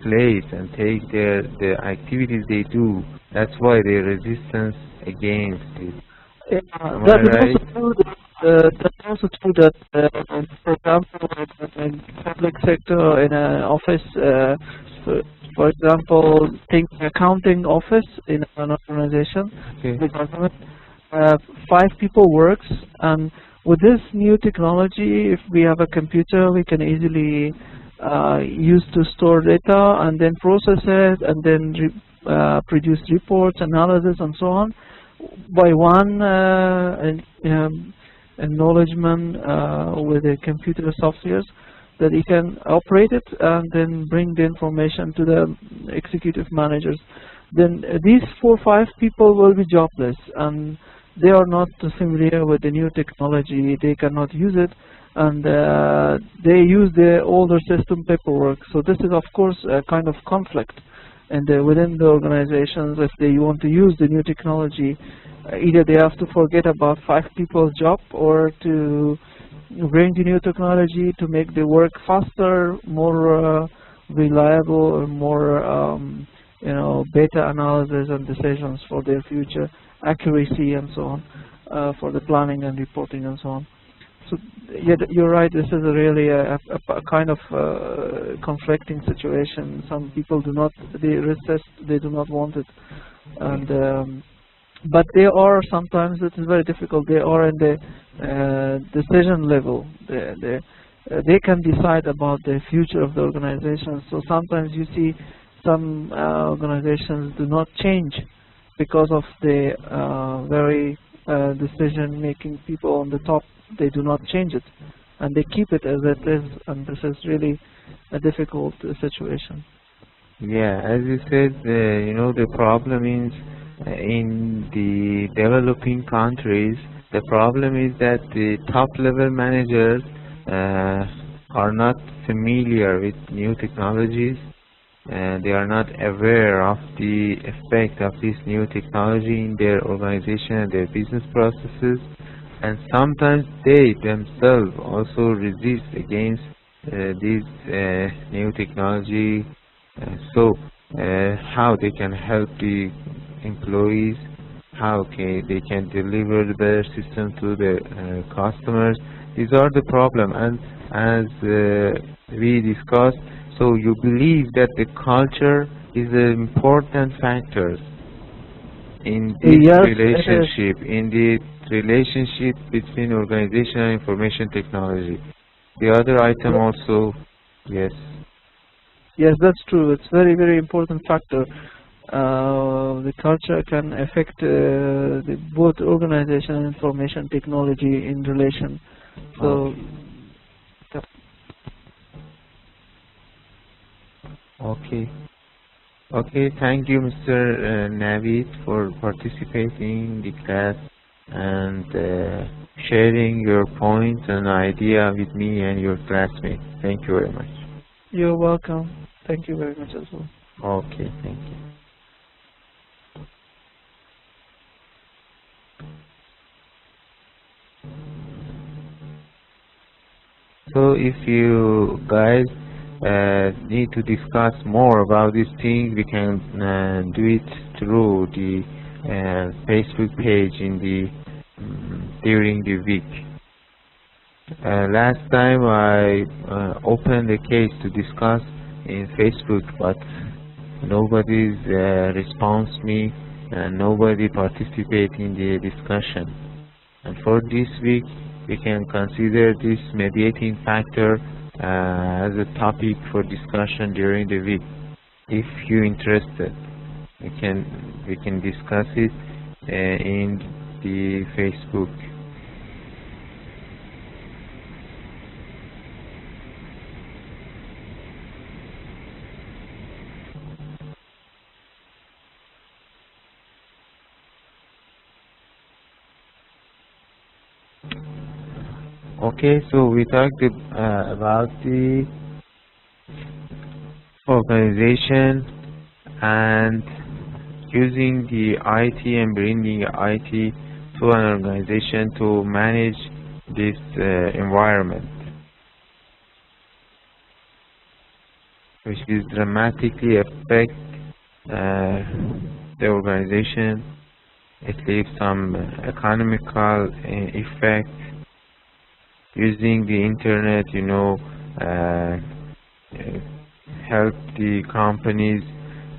[SPEAKER 1] place and take the activities they do. That's why their resistance against it.
[SPEAKER 2] Yeah,
[SPEAKER 1] Am I
[SPEAKER 2] that is also
[SPEAKER 1] right?
[SPEAKER 2] true that, that's also true that, for example, in public sector, in an office, for example, think accounting office in an organization,
[SPEAKER 1] Okay.
[SPEAKER 2] the government, 5 people works, and with this new technology, if we have a computer, we can easily use to store data and then process it and then produce reports, analysis, and so on by one acknowledgement with the computer softwares, that he can operate it and then bring the information to the executive managers. Then these 4 or 5 people will be jobless, and they are not familiar with the new technology. They cannot use it, and they use the older system paperwork. So this is, of course, a kind of conflict. And within the organizations, if they want to use the new technology, either they have to forget about 5 people's job, or to bring the new technology to make the work faster, more reliable, or more better analysis and decisions for their future accuracy and so on, for the planning and reporting and so on. So yeah, you're right. This is really a kind of conflicting situation. Some people they resist, they do not want it, and but they are, sometimes it is very difficult. They are in the decision level. They can decide about the future of the organization. So sometimes you see some organizations do not change because of the very decision-making people on the top. They do not change it, and they keep it as it is, and this is really a difficult situation.
[SPEAKER 1] Yeah, as you said, the problem is in the developing countries. The problem is that the top-level managers are not familiar with new technologies, and they are not aware of the effect of this new technology in their organization and their business processes. And sometimes they themselves also resist against this new technology. So how they can help the employees, how they can deliver the better system to the customers. These are the problem. And as we discussed, so you believe that the culture is an important factor in this
[SPEAKER 2] Yes,
[SPEAKER 1] relationship, in the relationship between organization and information technology. The other item also, yes.
[SPEAKER 2] yes, that's true. It's very, very important factor. The culture can affect both organization and information technology in relation. So,
[SPEAKER 1] Okay. Okay, thank you, Mr. Navid, for participating in the class and sharing your points and idea with me and your classmates. Thank you very much.
[SPEAKER 2] you're welcome. Thank you very much as well.
[SPEAKER 1] Okay, thank you. So if you guys need to discuss more about these things, we can do it through the Facebook page in the during the week. Last time I opened a case to discuss in Facebook, but nobody's response me and nobody participate in the discussion. And for this week, we can consider this mediating factor as a topic for discussion during the week. If you're interested, we can discuss it in the Facebook. Okay, so we talked about the organization and using the IT and bringing IT to an organization to manage this environment, which is dramatically affect the organization. It leaves some economical effect. Using the internet, help the companies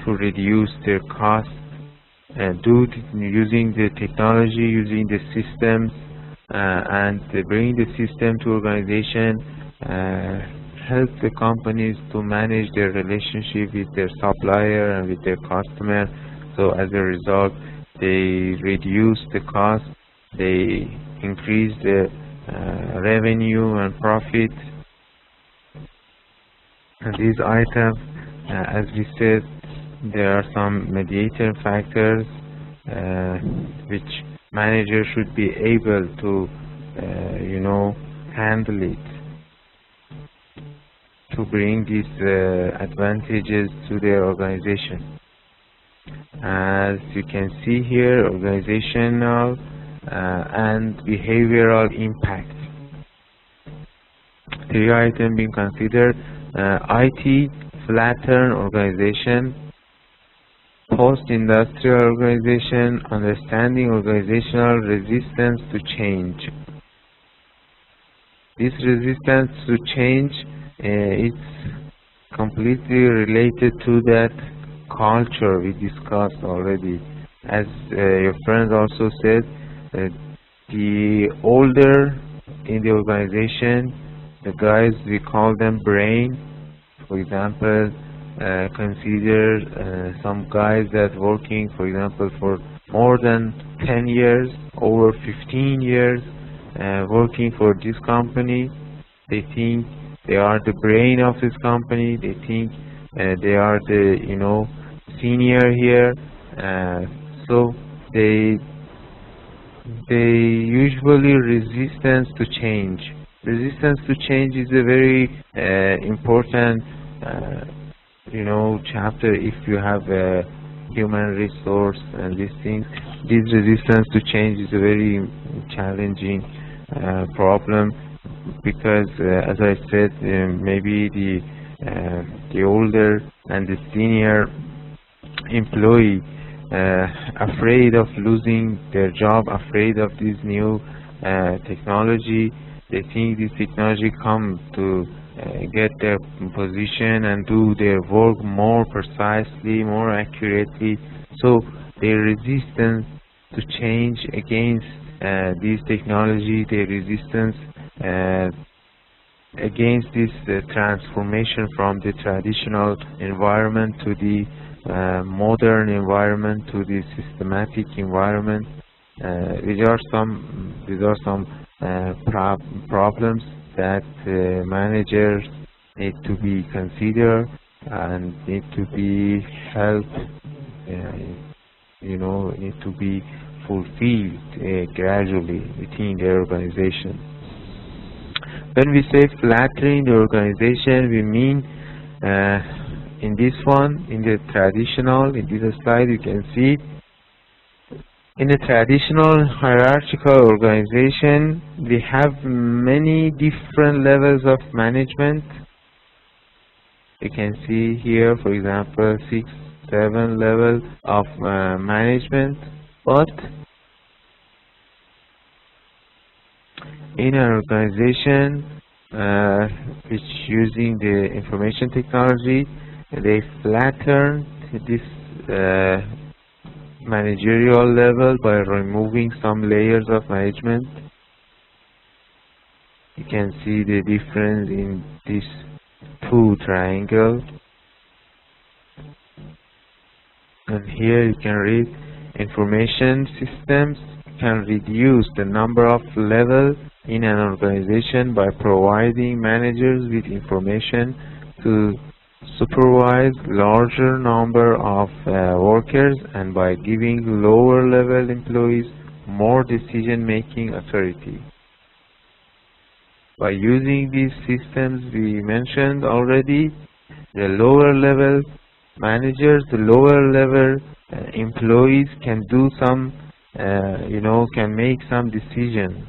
[SPEAKER 1] to reduce their costs, using the technology, using the systems, and bring the system to organization, help the companies to manage their relationship with their supplier and with their customer. So as a result, they reduce the cost, they increase the revenue and profit. And these items, as we said, there are some mediator factors which managers should be able to handle it, to bring these advantages to their organization. As you can see here, organizational and behavioral impact. Three items being considered: IT, flatten organization; post-industrial organization; understanding organizational resistance to change. This resistance to change is completely related to that culture we discussed already. As your friends also said, the older in the organization, the guys, we call them brain. For example, consider some guys that working, for example, for more than 10 years, over 15 years, working for this company. They think they are the brain of this company. They think they are the senior here. So they usually resistance to change. Resistance to change is a very important chapter if you have a human resource and these things. This resistance to change is a very challenging problem, because as I said, maybe the older and the senior employee afraid of losing their job, afraid of this new technology. They think this technology come to get their position and do their work more precisely, more accurately. So their resistance to change against this technology, their resistance against this transformation from the traditional environment to the modern environment, to the systematic environment. These are some problems that managers need to be considered and need to be helped, need to be fulfilled gradually within the organization. When we say flattering the organization, we mean in this one, in this slide, you can see in a traditional hierarchical organization, we have many different levels of management. You can see here, for example, 6, 7 levels of management. But in an organization which using the information technology, they flatten this managerial level by removing some layers of management. You can see the difference in these two triangles. And here you can read information systems, can reduce the number of levels in an organization by providing managers with information to supervise larger number of workers, and by giving lower level employees more decision-making authority. By using these systems we mentioned already, the lower level managers, the lower level employees can do some, can make some decisions.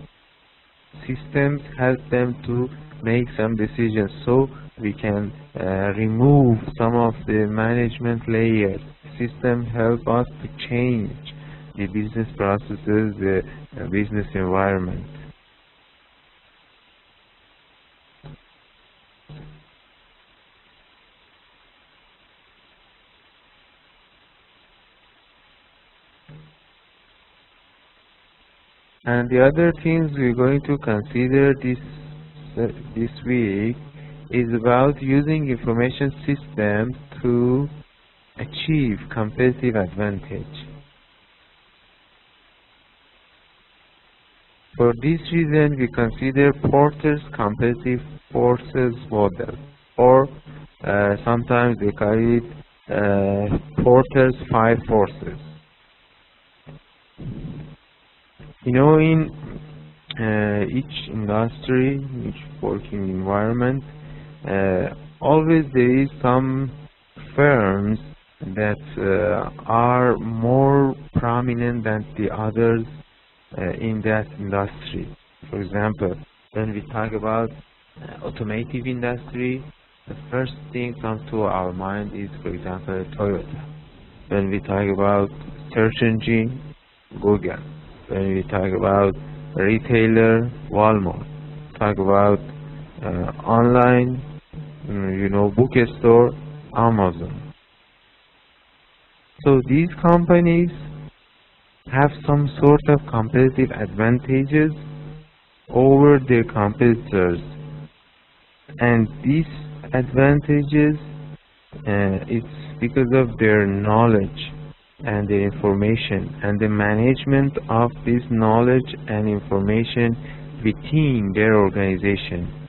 [SPEAKER 1] Systems help them to make some decisions, so we can remove some of the management layers. Systems help us to change the business processes, the business environment. And the other things we're going to consider this week is about using information systems to achieve competitive advantage. For this reason, we consider Porter's competitive forces model, or sometimes they call it Porter's 5 forces. In each industry, each working environment, always there is some firms that are more prominent than the others in that industry. For example, when we talk about automotive industry, the first thing comes to our mind is, for example, Toyota. When we talk about search engine, Google. When we talk about retailer, Walmart. Talk about online, bookstore, Amazon. So these companies have some sort of competitive advantages over their competitors, and these advantages it's because of their knowledge and the information and the management of this knowledge and information within their organization.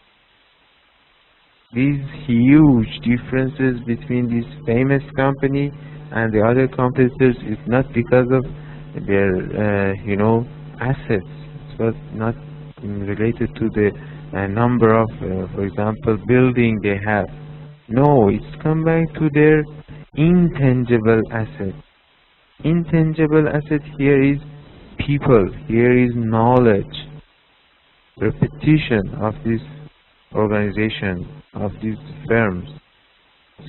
[SPEAKER 1] These huge differences between this famous company and the other competitors is not because of their assets. It was not related to the number of, for example, building they have. No, it's come back to their intangible assets. Intangible asset here is people, here is knowledge, repetition of this organization, of these firms.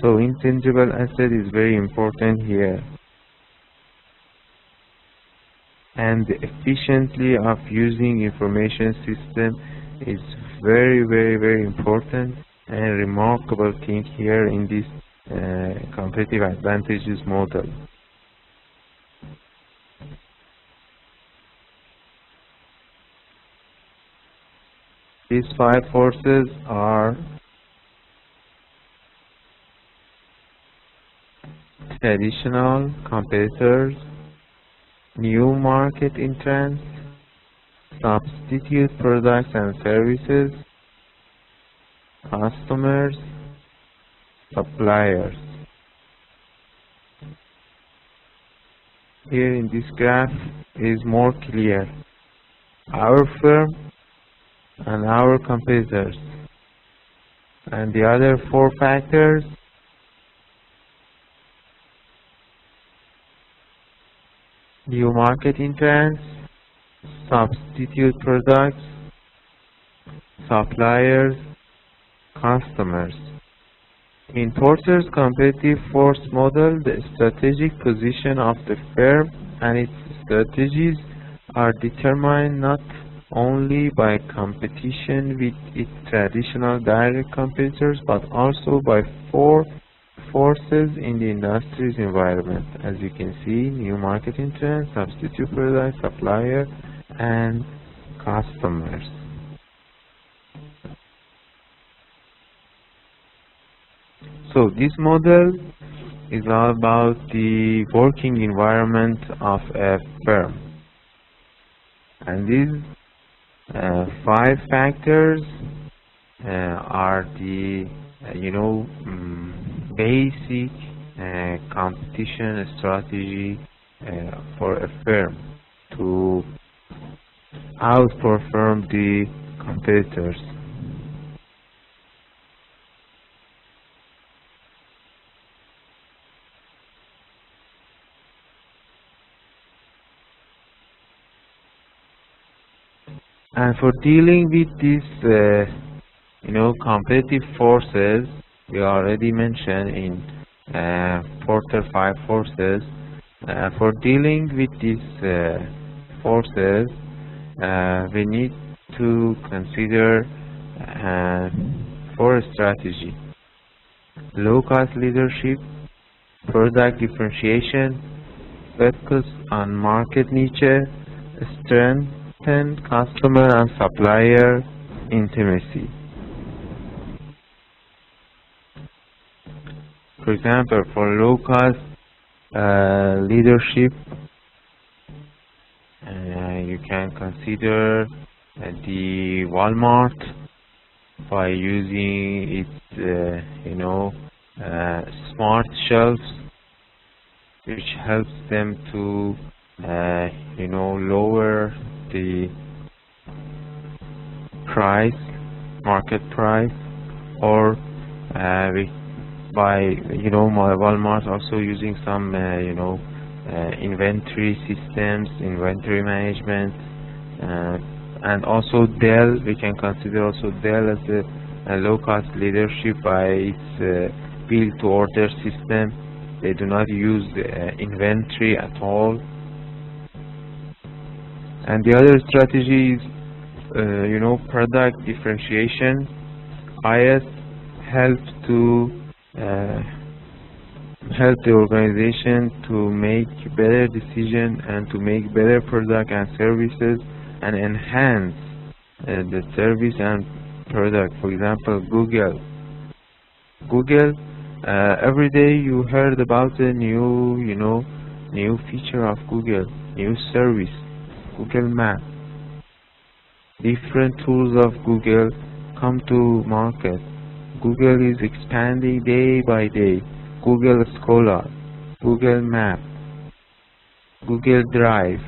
[SPEAKER 1] So intangible asset is very important here. And the efficiency of using information system is very, very, very important and remarkable thing here in this competitive advantages model. These 5 forces are traditional competitors, new market entrants, substitute products and services, customers, suppliers. Here in this graph is more clear. Our firm and our competitors. And the other 4 factors: new market entrants, substitute products, suppliers, customers. In Porter's competitive force model, the strategic position of the firm and its strategies are determined not only by competition with its traditional direct competitors, but also by 4 forces in the industry's environment. As you can see, new market entrants, substitute products, supplier, and customers. So this model is all about the working environment of a firm. And these five factors are the basic competition strategy for a firm to outperform the competitors. And for dealing with these competitive forces, we already mentioned in Porter 5 forces. For dealing with these forces, we need to consider four strategies: low-cost leadership, product differentiation, focus on market niche, strengthen customer and supplier intimacy. For example, for low-cost leadership, you can consider the Walmart by using its smart shelves, which helps them to lower the market price, or by Walmart also using some inventory systems, inventory management, and also Dell. We can consider also Dell as a low-cost leadership by its build-to-order system. They do not use inventory at all. And the other strategy is product differentiation. IS helps to help the organization to make better decisions and to make better product and services and enhance the service and product. For example, Google, every day you heard about a new feature of Google, new service, Google Maps. Different tools of Google come to market. Google is expanding day by day. Google Scholar, Google Maps, Google Drive.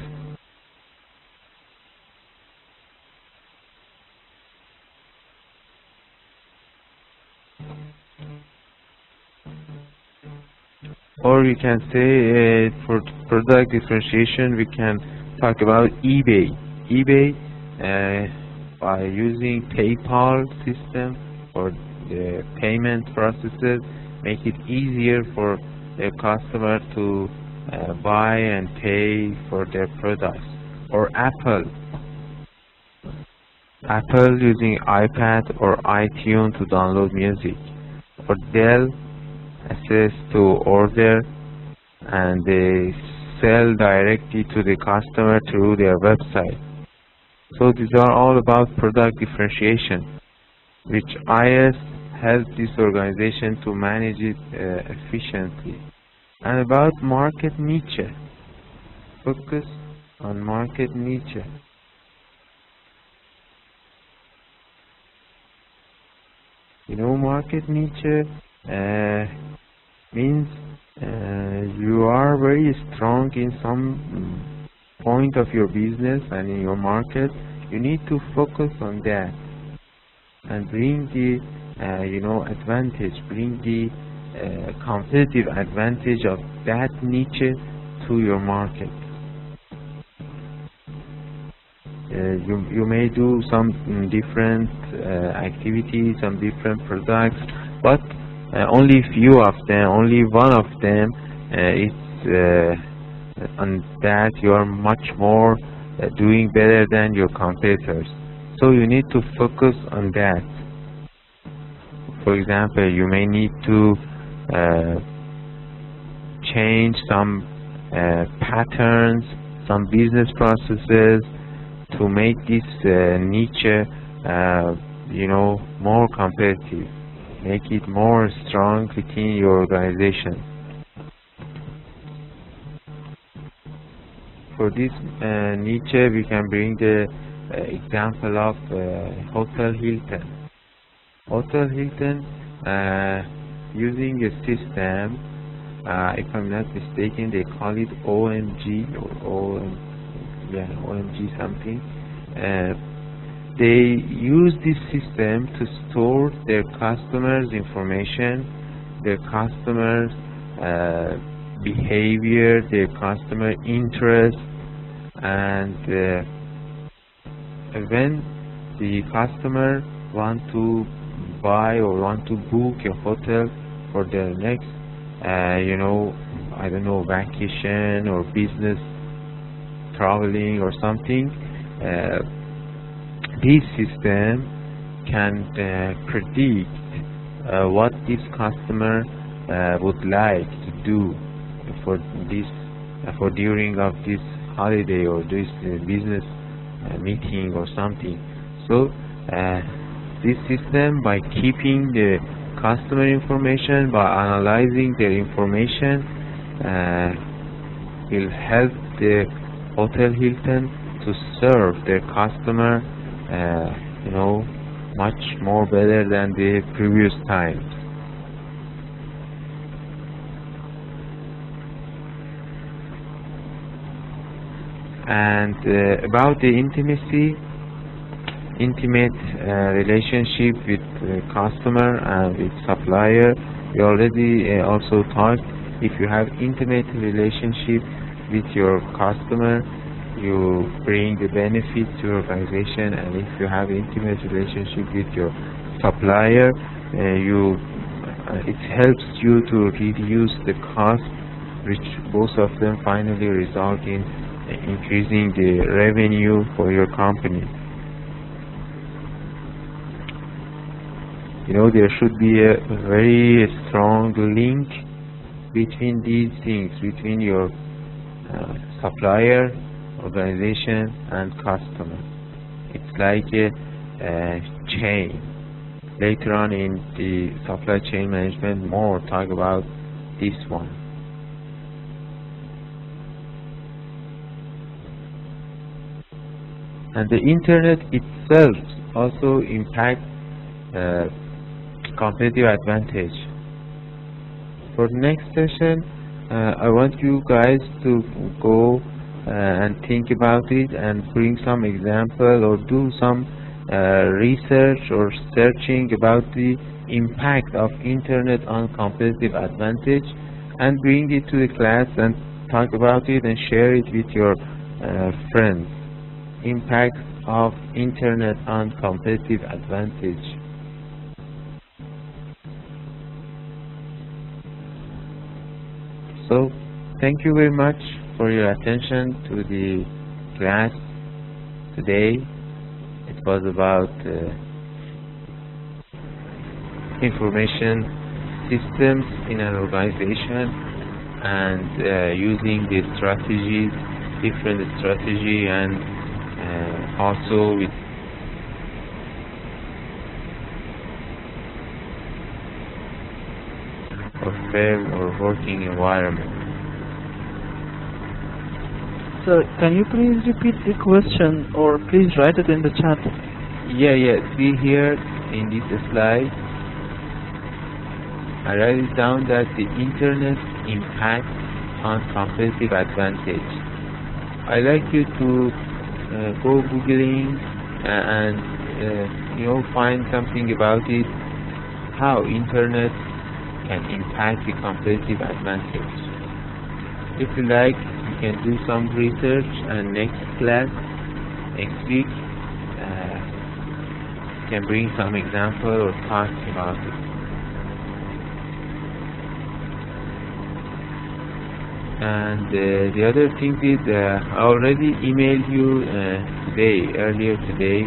[SPEAKER 1] Or you can say for product differentiation, we can talk about eBay. eBay, by using PayPal system for the payment processes, make it easier for the customer to buy and pay for their products. Or Apple using iPad or iTunes to download music. Or Dell, access to order, and they sell directly to the customer through their website. So these are all about product differentiation, which IS helps this organization to manage it efficiently. And about market niche, focus on market niche. Market niche means you are very strong in some point of your business and in your market. You need to focus on that and bring the advantage, bring the competitive advantage of that niche to your market. You may do some different activities, some different products, but only few of them, only one of them is on that you are much more doing better than your competitors. So you need to focus on that. For example, you may need to change some patterns, some business processes to make this niche more competitive, make it more strong within your organization. For this niche, we can bring the example of Hotel Hilton. Hotel Hilton using a system, if I'm not mistaken, they call it OMG or OMG something. They use this system to store their customers' information, their customers' behavior, their customer interest, and when the customer want to buy or want to book a hotel for their next I don't know, vacation or business traveling or something, this system can predict what this customer would like to do for during of this holiday or this business meeting or something. So this system, by keeping the customer information, by analyzing their information, will help the Hotel Hilton to serve their customer much more better than the previous times. And about the intimate relationship with customer and with supplier, we already also talked. If you have intimate relationship with your customer, you bring the benefit to your organization, and if you have intimate relationship with your supplier, it helps you to reduce the cost, which both of them finally result in increasing the revenue for your company. There should be a very strong link between these things, between your supplier, organization, and customer. It's like a chain. Later on in the supply chain management, more talk about this one. And the internet itself also impacts competitive advantage. For the next session, I want you guys to go and think about it and bring some example or do some research or searching about the impact of internet on competitive advantage, and bring it to the class and talk about it and share it with your friends. Impact of internet on competitive advantage. So, thank you very much for your attention to the class today. It was about information systems in an organization and using the strategies, different strategy, and also with a fair or working environment.
[SPEAKER 2] So, can you please repeat the question, or please write it in the chat?
[SPEAKER 1] Yeah. See here in this slide, I write it down that the internet impact on competitive advantage. I like you to go googling and find something about it, how internet can impact the competitive advantage. If you like, you can do some research, and next class, next week, you can bring some example or talk about it. And the other thing is, I already emailed you earlier today,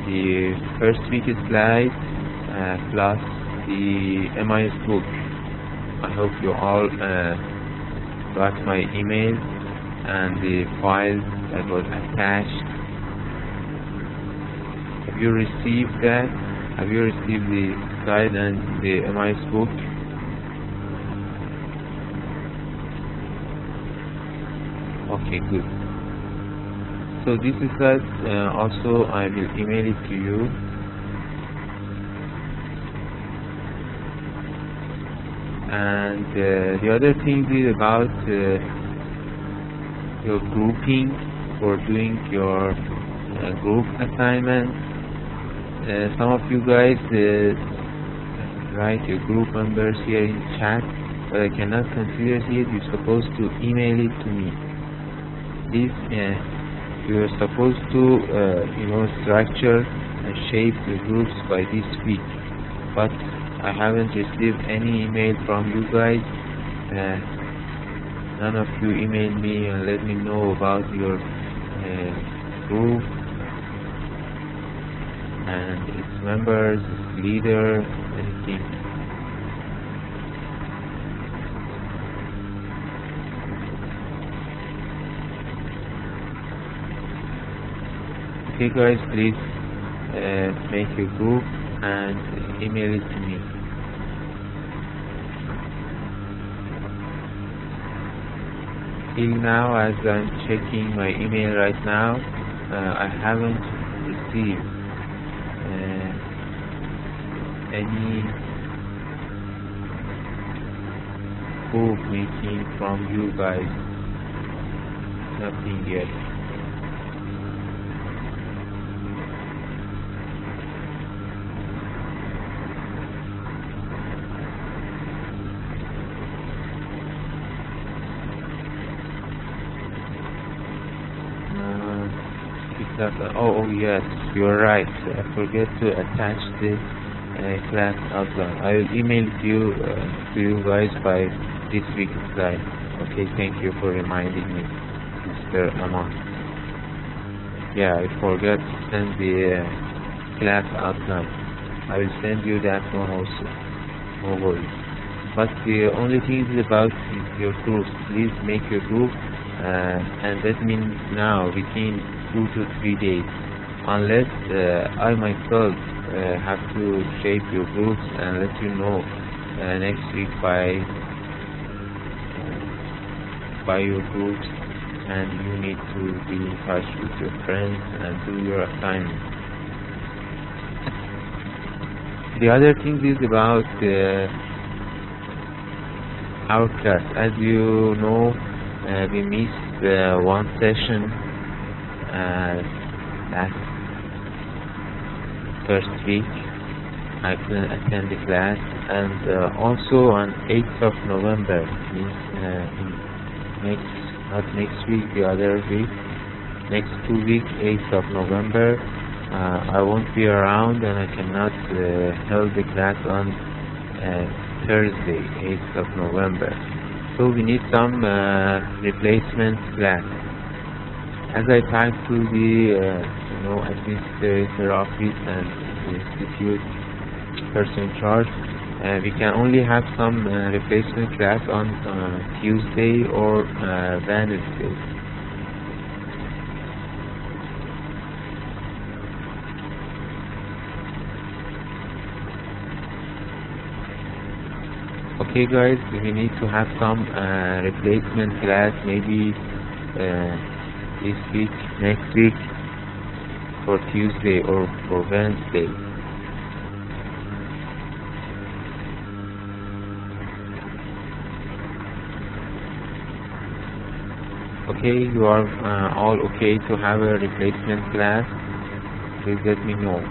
[SPEAKER 1] the first week slide plus the MIS book. I hope you all got my email and the file that was attached. Have you received that? Have you received the slide and the MIS book? Okay, good. So this is that also I will email it to you. And the other thing is about your grouping for doing your group assignments. Some of you guys write your group members here in chat, but I cannot consider it. You're supposed to email it to me. Please, you're supposed to structure and shape the groups by this week, but I haven't received any email from you guys. None of you emailed me and let me know about your group and its members, its leader, anything. Okay guys, please make a group and email it to me. Till now, as I'm checking my email right now, I haven't received any group meeting from you guys. Nothing yet. Oh yes, you're right. I forget to attach the class outline. I will email it to you guys by this week's slide. Okay, thank you for reminding me, Mr. Aman. Yeah, I forgot to send the class outline. I will send you that one also. No worries. But the only thing is about your groups. Please make your group and let me now within 2 to 3 days, unless I myself have to shape your groups and let you know next week by your groups, and you need to be in touch with your friends and do your assignments. The other thing is about our class. As you know, we missed one session last first week. I couldn't attend the class, and also on 8th of November, not next week, the other week, next 2 weeks, 8th of November, I won't be around and I cannot hold the class on Thursday, 8th of November. So we need some replacement class. As I type to the administrator office and the institute person in charge, we can only have some replacement class on Tuesday or Wednesday. Okay guys, we need to have some replacement class, maybe this week, next week, for Tuesday or for Wednesday. Okay, you are all okay to have a replacement class? Please let me know.